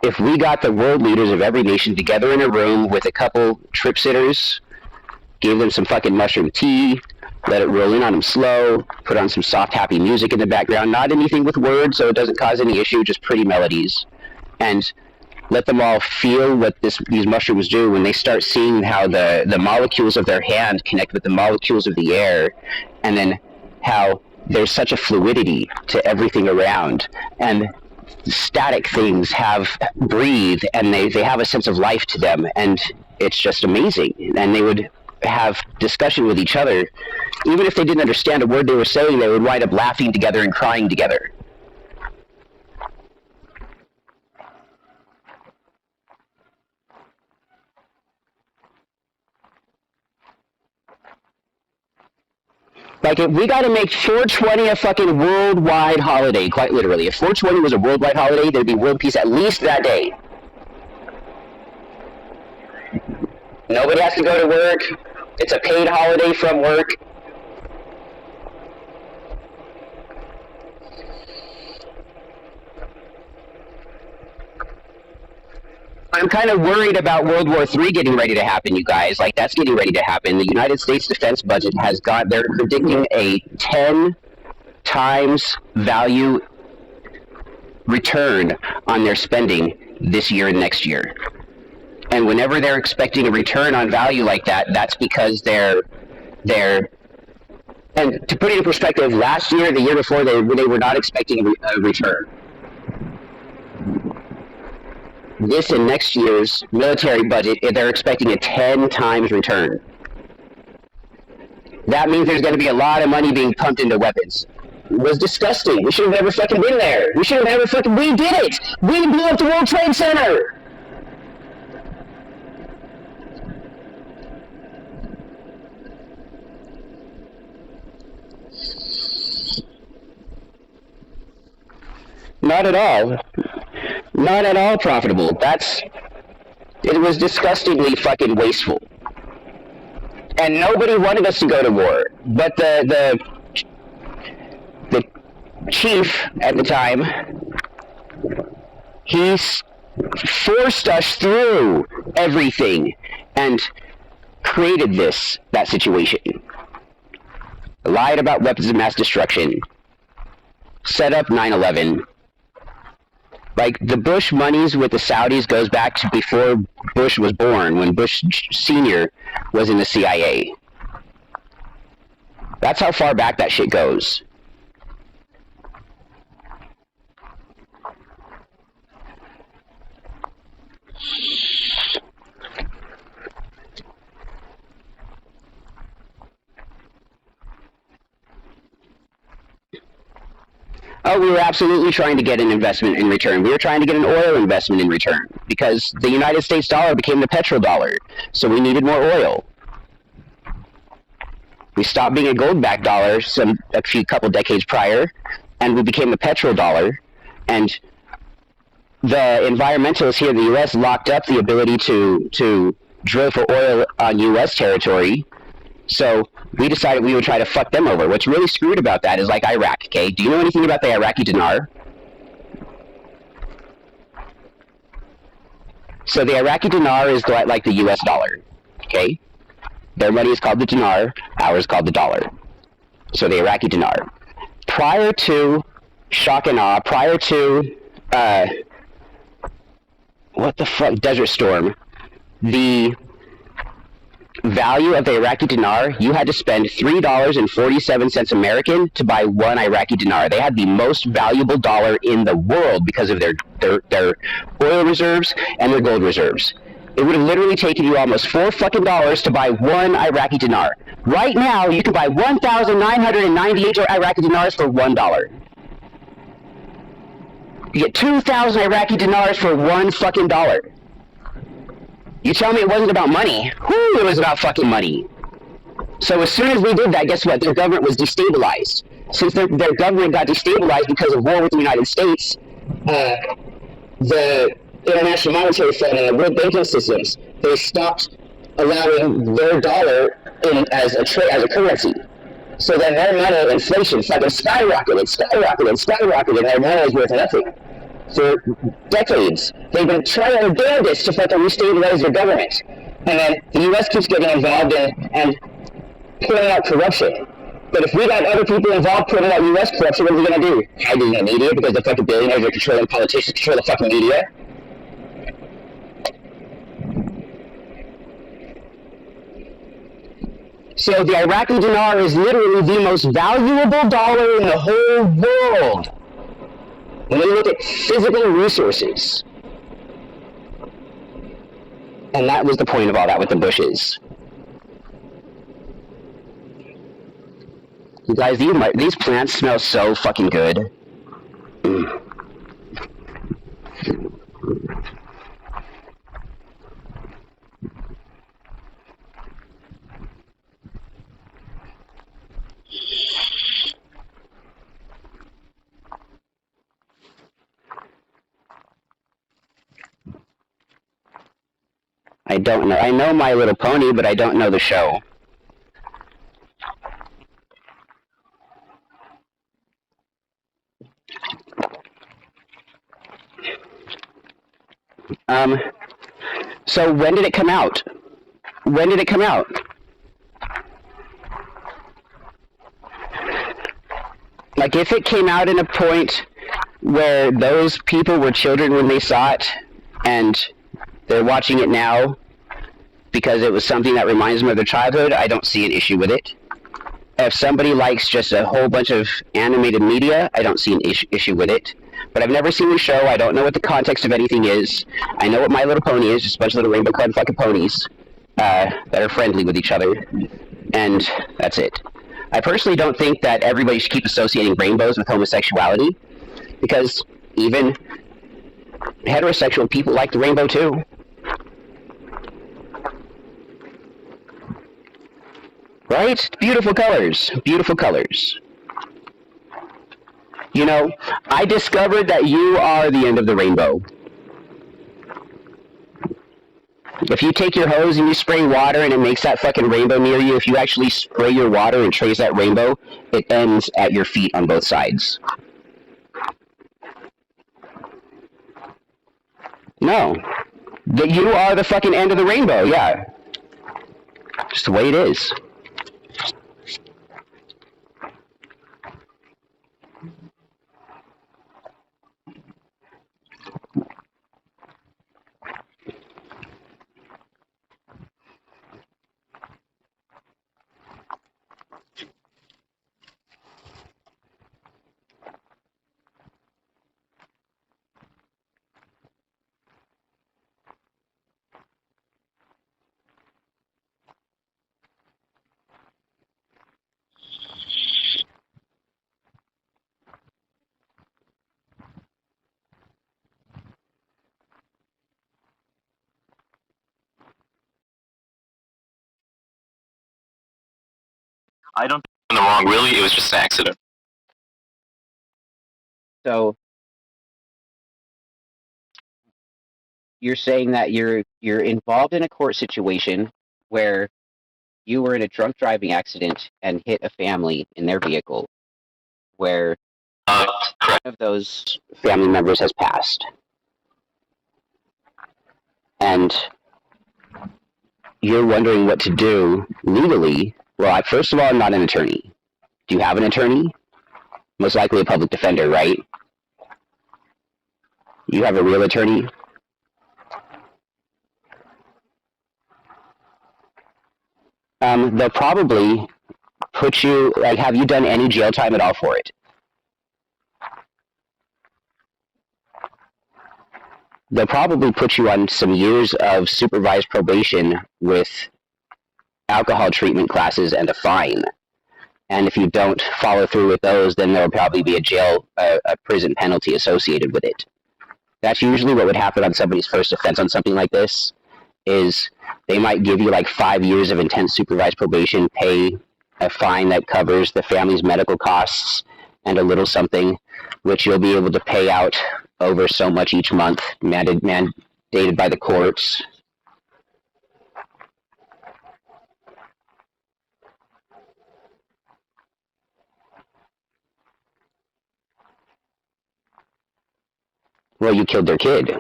the world leaders of every nation together in a room with a couple trip sitters, gave them some fucking mushroom tea, let it roll in on them slow, put on some soft, happy music in the background, not anything with words so it doesn't cause any issue, just pretty melodies, and let them all feel what these mushrooms do when they start seeing how the molecules of their hand connect with the molecules of the air, and then how there's such a fluidity to everything around, and static things breathe, and they have a sense of life to them, and it's just amazing. And they would have discussion with each other. Even if they didn't understand a word they were saying, they would wind up laughing together and crying together. Like, if we got to make 420 a fucking worldwide holiday, quite literally. If 420 was a worldwide holiday, there'd be world peace at least that day. Nobody has to go to work. It's a paid holiday from work. I'm kind of worried about World War III getting ready to happen, you guys. Like, that's getting ready to happen. The United States defense budget they're predicting a 10 times value return on their spending this year and next year. And whenever they're expecting a return on value like that, that's because they're and to put it in perspective, last year, the year before, they were not expecting a return. This and next year's military budget, they're expecting a 10 times return. That means there's going to be a lot of money being pumped into weapons. It was disgusting. We should have never fucking been there. We did it! We blew up the World Trade Center! Not at all. Not at all profitable. It was disgustingly fucking wasteful. And nobody wanted us to go to war. But the chief at the time, he forced us through everything and created that situation. Lied about weapons of mass destruction. Set up 9/11. Like, the Bush monies with the Saudis goes back to before Bush was born, when Bush Sr. was in the CIA. That's how far back that shit goes. Oh, we were absolutely trying to get an investment in return. We were trying to get an oil investment in return because the United States dollar became the petrodollar, so we needed more oil. We stopped being a gold-backed dollar a couple decades prior, and we became the petrodollar, and the environmentalists here in the U.S. locked up the ability to drill for oil on U.S. territory. So we decided we would try to fuck them over. What's really screwed about that is like Iraq, okay? Do you know anything about the Iraqi dinar? So the Iraqi dinar is like the US dollar, okay? Their money is called the dinar. Ours called the dollar. So the Iraqi dinar. Prior to shock and awe, prior to what the fuck, Desert Storm, the value of the Iraqi dinar, you had to spend $3.47 American to buy one Iraqi dinar. They had the most valuable dollar in the world because of their oil reserves and their gold reserves. It would have literally taken you almost $4 to buy one Iraqi dinar. Right now, you can buy 1,998 Iraqi dinars for $1. You get 2,000 Iraqi dinars for one fucking dollar. You tell me it wasn't about money? Whoo, it was about fucking money. So as soon as we did that, guess what? Their government was destabilized. Since their government got destabilized because of war with the United States, the International Monetary Fund and the world banking systems, they stopped allowing their dollar in as a currency. So then their money, inflation, fucking skyrocketed, and their money is worth nothing. For decades, they've been trying their damnedest to fucking destabilize their government. And then the U.S. keeps getting involved in and putting out corruption. But if we got other people involved putting out U.S. corruption, what are we going to do? Hiding the media because the fucking billionaires are controlling politicians, control the fucking media? So the Iraqi dinar is literally the most valuable dollar in the whole world. When you look at physical resources. And that was the point of all that with the Bushes. You guys, these plants smell so fucking good. I don't know. I know My Little Pony, but I don't know the show. So when did it come out? When did it come out? Like, if it came out in a point where those people were children when they saw it, and they're watching it now because it was something that reminds them of their childhood, I don't see an issue with it. If somebody likes just a whole bunch of animated media, I don't see an issue with it. But I've never seen the show. I don't know what the context of anything is. I know what My Little Pony is, just a bunch of little rainbow-colored fucking ponies that are friendly with each other. And that's it. I personally don't think that everybody should keep associating rainbows with homosexuality, because even heterosexual people like the rainbow too. Right? Beautiful colors. Beautiful colors. You know, I discovered that you are the end of the rainbow. If you take your hose and you spray water and it makes that fucking rainbow near you, if you actually spray your water and trace that rainbow, it ends at your feet on both sides. No. That you are the fucking end of the rainbow, yeah. Just the way it is. I don't think I'm in the wrong, really. It was just an accident. So you're saying that you're involved in a court situation where you were in a drunk driving accident and hit a family in their vehicle, where one of those family members has passed, and you're wondering what to do legally Well, first of all, I'm not an attorney. Do you have an attorney? Most likely a public defender, right? You have a real attorney? They'll probably put you, like, have you done any jail time at all for it? They'll probably put you on some years of supervised probation with alcohol treatment classes and a fine. And if you don't follow through with those, then there'll probably be a prison penalty associated with it. That's usually what would happen on somebody's first offense on something like this, is they might give you like 5 years of intense supervised probation, pay a fine that covers the family's medical costs and a little something, which you'll be able to pay out over so much each month, mandated by the courts. Well, you killed their kid.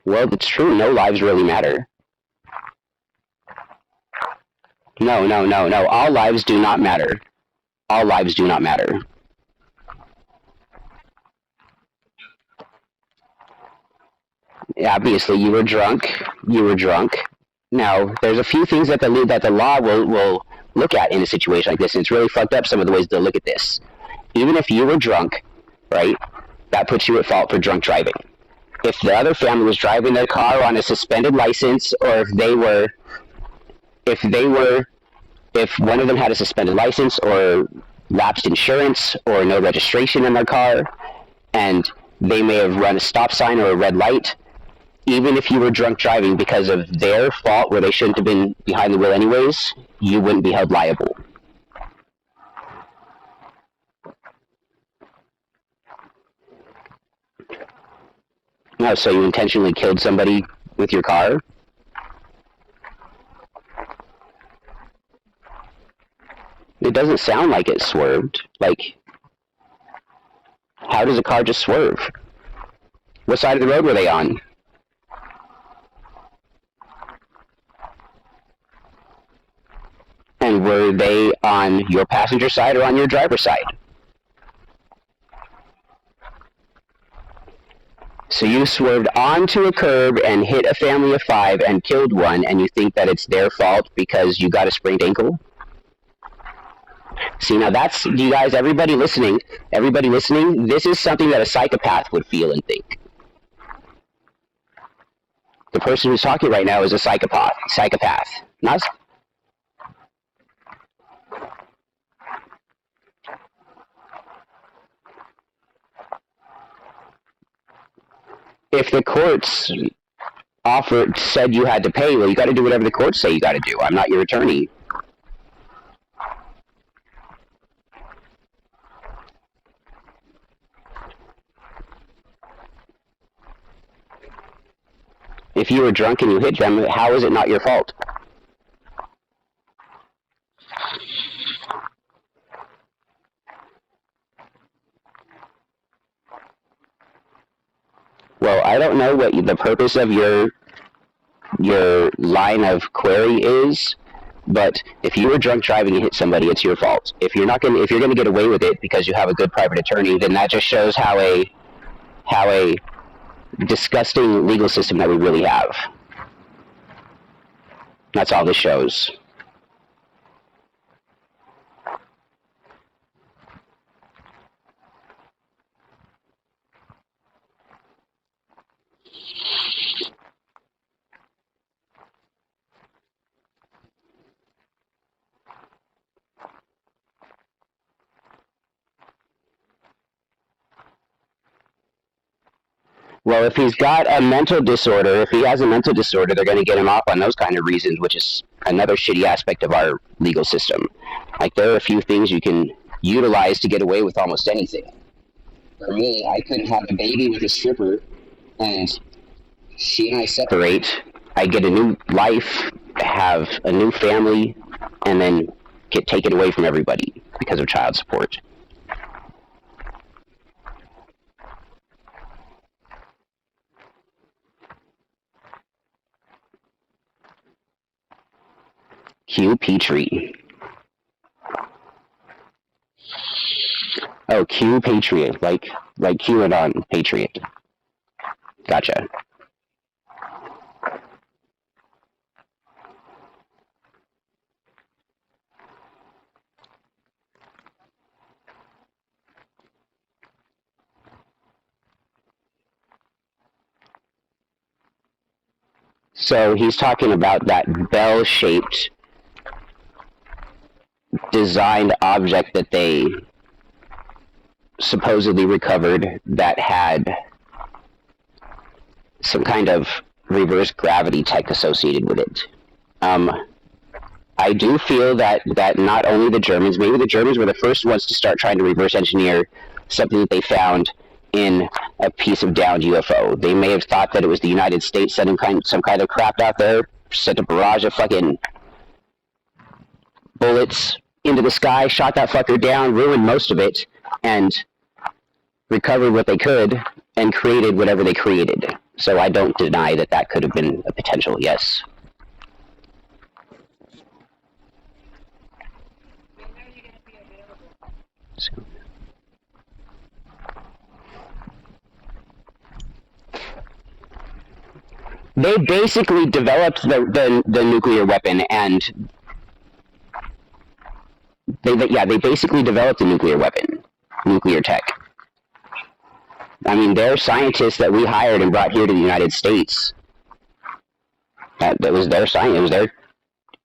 Well, it's true. No lives really matter. No, no, no, no. All lives do not matter. All lives do not matter. Obviously, you were drunk. You were drunk. Now, there's a few things that the law will look at in a situation like this, and it's really fucked up some of the ways they'll look at this. Even if you were drunk, right, that puts you at fault for drunk driving. If the other family was driving their car on a suspended license, or if one of them had a suspended license or lapsed insurance or no registration in their car, and they may have run a stop sign or a red light, even if you were drunk driving because of their fault where they shouldn't have been behind the wheel anyways, you wouldn't be held liable. No, so you intentionally killed somebody with your car? It doesn't sound like it swerved. Like, how does a car just swerve? What side of the road were they on? And were they on your passenger side or on your driver's side? So you swerved onto a curb and hit a family of 5 and killed one, and you think that it's their fault because you got a sprained ankle? See, now that's, you guys, everybody listening, this is something that a psychopath would feel and think. The person who's talking right now is a psychopath. Not. If the courts said you had to pay, well, you got to do whatever the courts say you got to do. I'm not your attorney. If you were drunk and you hit them, how is it not your fault? Well, I don't know what the purpose of your line of query is, but if you were drunk driving and hit somebody, it's your fault. If you're gonna get away with it because you have a good private attorney, then that just shows how a disgusting legal system that we really have. That's all this shows. Well, if he's got a mental disorder, if he has a mental disorder, they're going to get him off on those kind of reasons, which is another shitty aspect of our legal system. Like, there are a few things you can utilize to get away with almost anything. For me, I couldn't have a baby with a stripper, and she and I separate. I get a new life, have a new family, and then get taken away from everybody because of child support. Q Petrie. Oh, Q Patriot, like QAnon Patriot. Gotcha. So he's talking about that bell-shaped designed object that they supposedly recovered that had some kind of reverse gravity tech associated with it. I do feel that not only the Germans, maybe the Germans were the first ones to start trying to reverse engineer something that they found in a piece of downed UFO. They may have thought that it was the United States sending some kind of crap out there, sent a barrage of fucking bullets into the sky, shot that fucker down, ruined most of it, and recovered what they could and created whatever they created. So I don't deny that that could have been a potential, yes. They basically developed the nuclear weapon, and they basically developed a nuclear weapon, nuclear tech. I mean, they're scientists that we hired and brought here to the United States. That was their science. It was their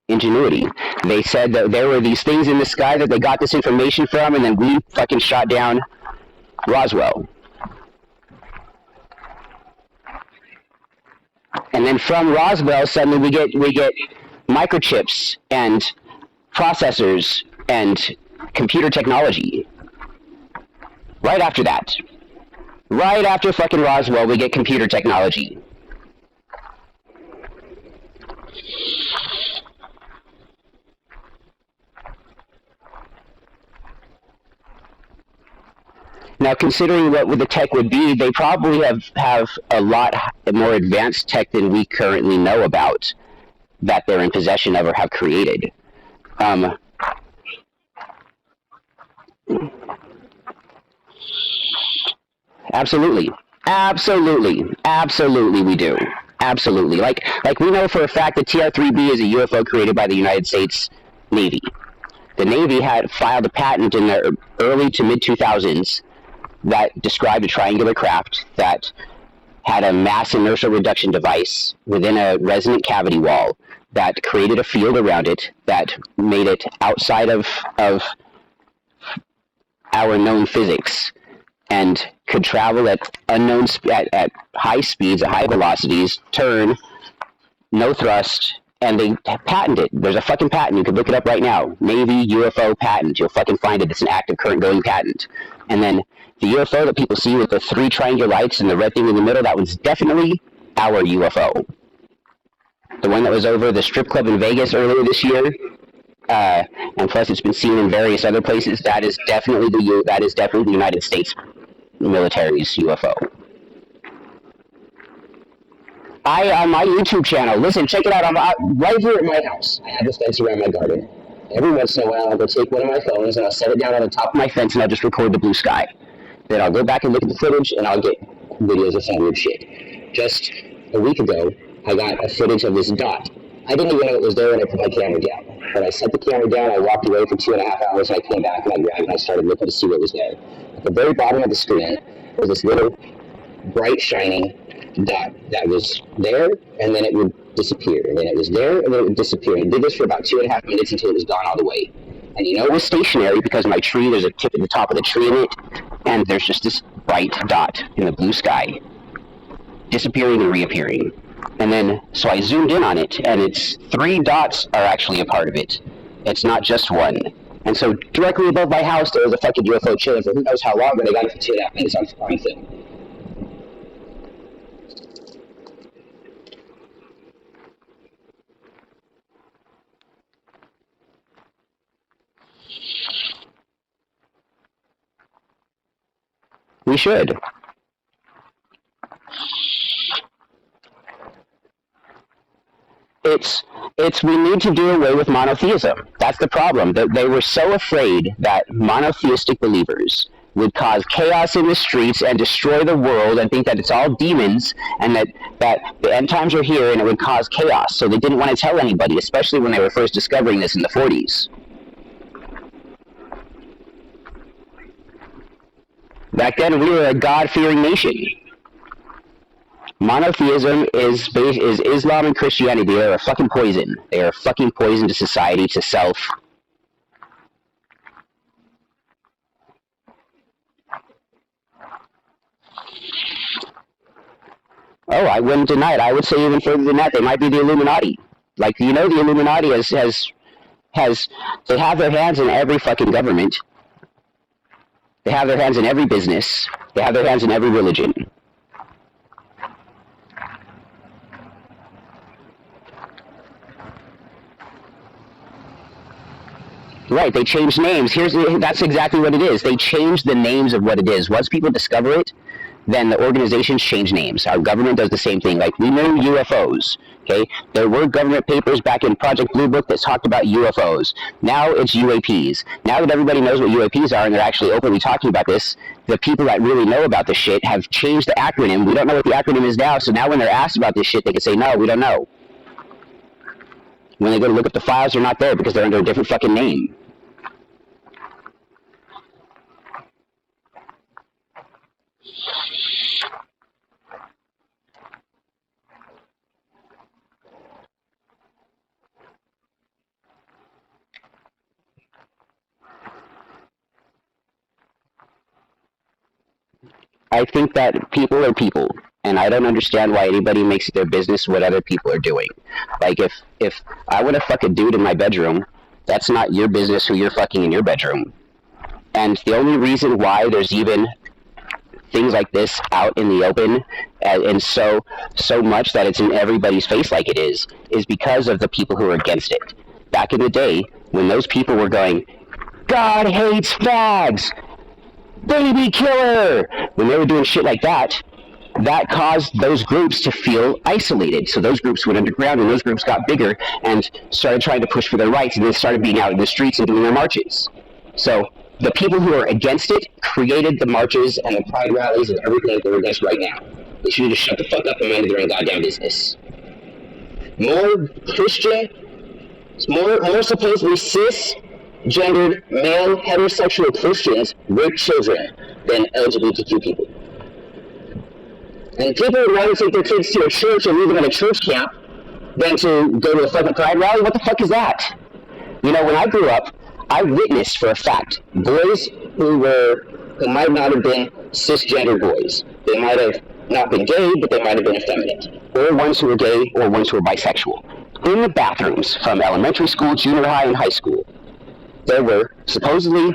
ingenuity. They said that there were these things in the sky that they got this information from, and then we fucking shot down Roswell. And then from Roswell, suddenly we get microchips and processors and computer technology. Right after that. Right after fucking Roswell, we get computer technology. Now, considering what the tech would be, they probably have a lot more advanced tech than we currently know about that they're in possession of or have created. Absolutely. Absolutely we do. Absolutely. Like we know for a fact that TR-3B is a UFO created by the United States Navy. The Navy had filed a patent in the early to mid-2000s that described a triangular craft that had a mass inertial reduction device within a resonant cavity wall that created a field around it that made it outside of our known physics and could travel at unknown at high speeds, at high velocities, turn, no thrust, and they patented it. There's a fucking patent. You can look it up right now. Navy UFO patent. You'll fucking find it. It's an active, current going patent. And then the UFO that people see with the three triangular lights and the red thing in the middle, that was definitely our UFO. The one that was over the strip club in Vegas earlier this year, and plus it's been seen in various other places, that is definitely the United States military's UFO. On my YouTube channel, listen, check it out. I'm right here at my house. I have this fence around my garden. Every once in a while, I'll go take one of my phones and I'll set it down on the top of my fence and I'll just record the blue sky. Then I'll go back and look at the footage and I'll get videos of some weird shit. Just a week ago, I got a footage of this dot. I didn't even know it was there when I put my camera down. When I set the camera down, I walked away for 2.5 hours and I came back and I grabbed it and I started looking to see what was there. At the very bottom of the screen was this little bright shining dot that was there, and then it would disappear, and then it was there, and then it would disappear. And it did this for about 2.5 minutes until it was gone all the way. And you know it was stationary because my tree, there's a tip at the top of the tree in it, and there's just this bright dot in the blue sky, disappearing and reappearing. And then, so I zoomed in on it, and it's 3 dots are actually a part of it. It's not just one. And so directly above my house, there was a fucking UFO chilling for who knows how long, but I got it for 2.5 minutes on film. We should. We need to do away with monotheism. That's the problem. They were so afraid that monotheistic believers would cause chaos in the streets and destroy the world and think that it's all demons and that the end times are here and it would cause chaos. So they didn't want to tell anybody, especially when they were first discovering this in the 40s. Back then, we were a God-fearing nation. Monotheism is Islam and Christianity. They are a fucking poison. They are a fucking poison to society, to self. Oh, I wouldn't deny it. I would say even further than that, they might be the Illuminati. Like, the Illuminati they have their hands in every fucking government. They have their hands in every business. They have their hands in every religion. Right, they changed names. That's exactly what it is. They changed the names of what it is. Once people discover it, then the organizations change names. Our government does the same thing. Like, we knew UFOs, okay? There were government papers back in Project Blue Book that talked about UFOs. Now it's UAPs. Now that everybody knows what UAPs are and they're actually openly talking about this, the people that really know about this shit have changed the acronym. We don't know what the acronym is now, so now when they're asked about this shit, they can say, no, we don't know. When they go to look up the files, they're not there because they're under a different fucking name. I think that people are people, and I don't understand why anybody makes it their business what other people are doing. Like, if I want to fuck a dude in my bedroom, that's not your business who you're fucking in your bedroom. And the only reason why there's even things like this out in the open and so much that it's in everybody's face like it is because of the people who are against it. Back in the day, when those people were going, God hates fags, baby killer, when they were doing shit like that, that caused those groups to feel isolated. So those groups went underground and those groups got bigger and started trying to push for their rights, and they started being out in the streets and doing their marches. So the people who are against it created the marches and the pride rallies and everything that they're against right now. They should just shut the fuck up and mind their own goddamn business. More Christian, more supposedly cisgendered male heterosexual Christians rape children than LGBTQ people. And people would rather take their kids to a church and leave them in a church camp than to go to a fucking pride rally. What the fuck is that? You know, when I grew up, I witnessed for a fact boys who might not have been cisgender boys. They might have not been gay, but they might have been effeminate. Or ones who were gay, or ones who were bisexual. In the bathrooms from elementary school, junior high, and high school, there were supposedly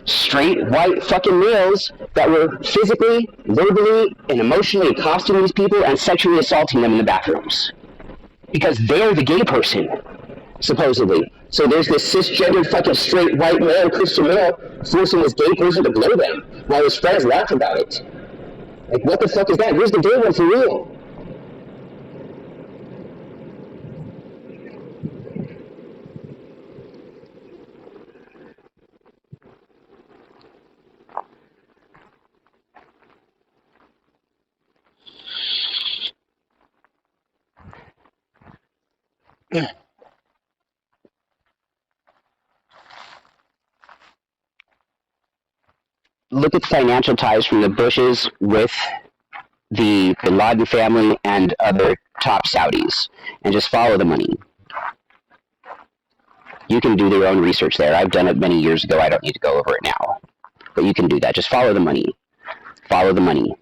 straight white fucking males that were physically, verbally, and emotionally accosting these people and sexually assaulting them in the bathrooms. Because they're the gay person, supposedly. So there's this cisgendered fucking straight white male, Christian male, forcing this gay person to blow them while his friends laugh about it. Like, what the fuck is that? Where's the gay one for real? Look at the financial ties from the Bushes with the Bin Laden family and other top Saudis, and just follow the money. You can do your own research there. I've done it many years ago. I don't need to go over it now. But you can do that. Just follow the money. Follow the money.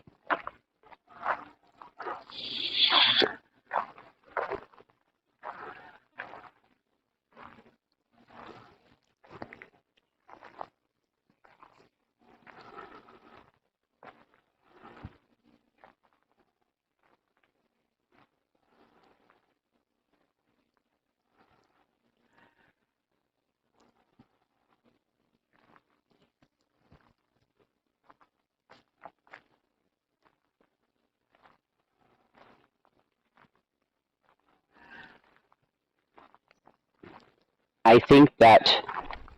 I think that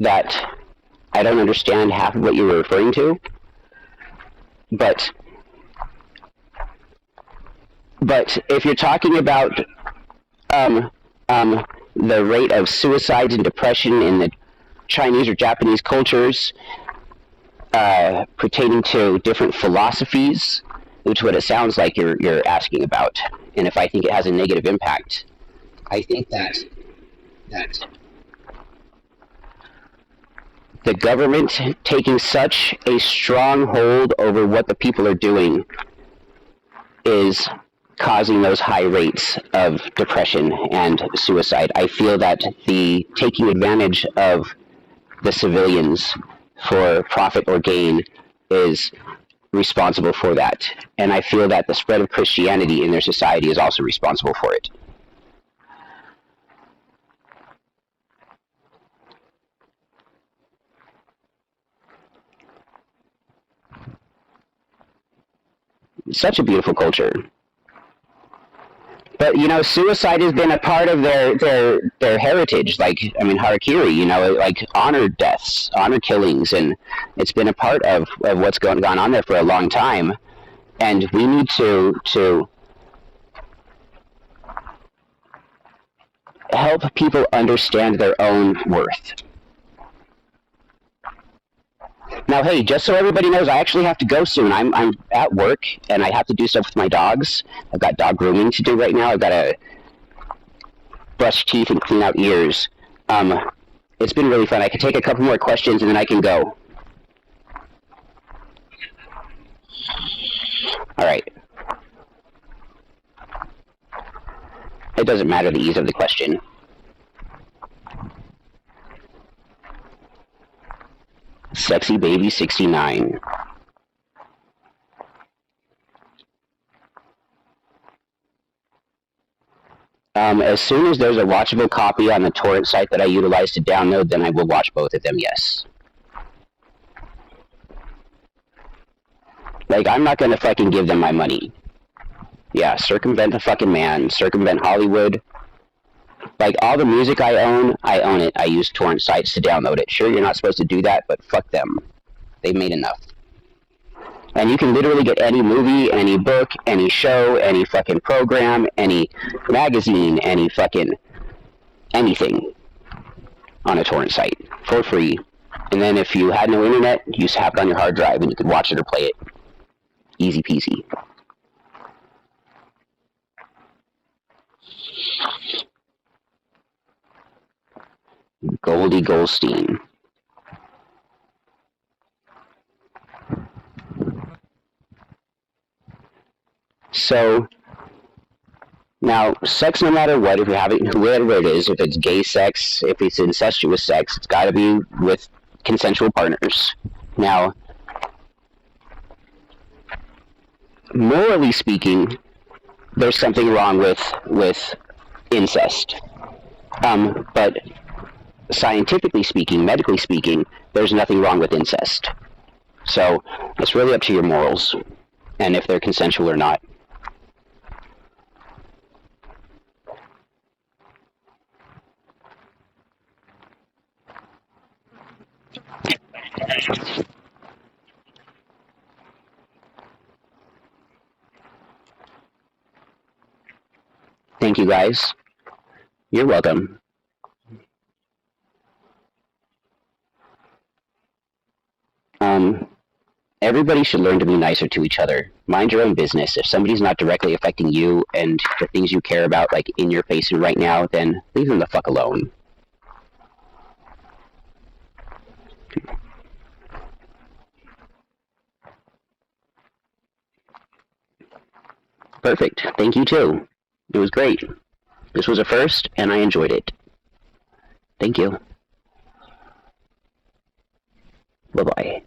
I don't understand half of what you were referring to, but if you're talking about um, the rate of suicides and depression in the Chinese or Japanese cultures pertaining to different philosophies, which is what it sounds like you're asking about, and if I think it has a negative impact, I think that the government taking such a strong hold over what the people are doing is causing those high rates of depression and suicide. I feel that the taking advantage of the civilians for profit or gain is responsible for that. And I feel that the spread of Christianity in their society is also responsible for it. Such a beautiful culture. But suicide has been a part of their heritage. Like, I mean, harakiri, like honor deaths, honor killings, and it's been a part of what's gone on there for a long time. And we need to help people understand their own worth. Now, hey, just so everybody knows, I actually have to go soon. I'm at work, and I have to do stuff with my dogs. I've got dog grooming to do right now. I've got to brush teeth and clean out ears. It's been really fun. I can take a couple more questions, and then I can go. All right. It doesn't matter the ease of the question. Sexy Baby 69. As soon as there's a watchable copy on the torrent site that I utilize to download, then I will watch both of them, yes. Like, I'm not gonna fucking give them my money. Yeah, circumvent the fucking man, circumvent Hollywood. Like, all the music I own it. I use torrent sites to download it. Sure, you're not supposed to do that, but fuck them. They've made enough. And you can literally get any movie, any book, any show, any fucking program, any magazine, any fucking anything on a torrent site for free. And then if you had no internet, you just have it on your hard drive and you could watch it or play it. Easy peasy. Goldie Goldstein. So, now, sex no matter what, if you have it, whoever it is, if it's gay sex, if it's incestuous sex, it's got to be with consensual partners. Now, morally speaking, there's something wrong with incest. But scientifically speaking, medically speaking, there's nothing wrong with incest. So it's really up to your morals and if they're consensual or not. Thank you, guys. You're welcome. Everybody should learn to be nicer to each other. Mind your own business. If somebody's not directly affecting you and the things you care about, like in your face and right now, then leave them the fuck alone. Perfect. Thank you, too. It was great. This was a first, and I enjoyed it. Thank you. Bye-bye.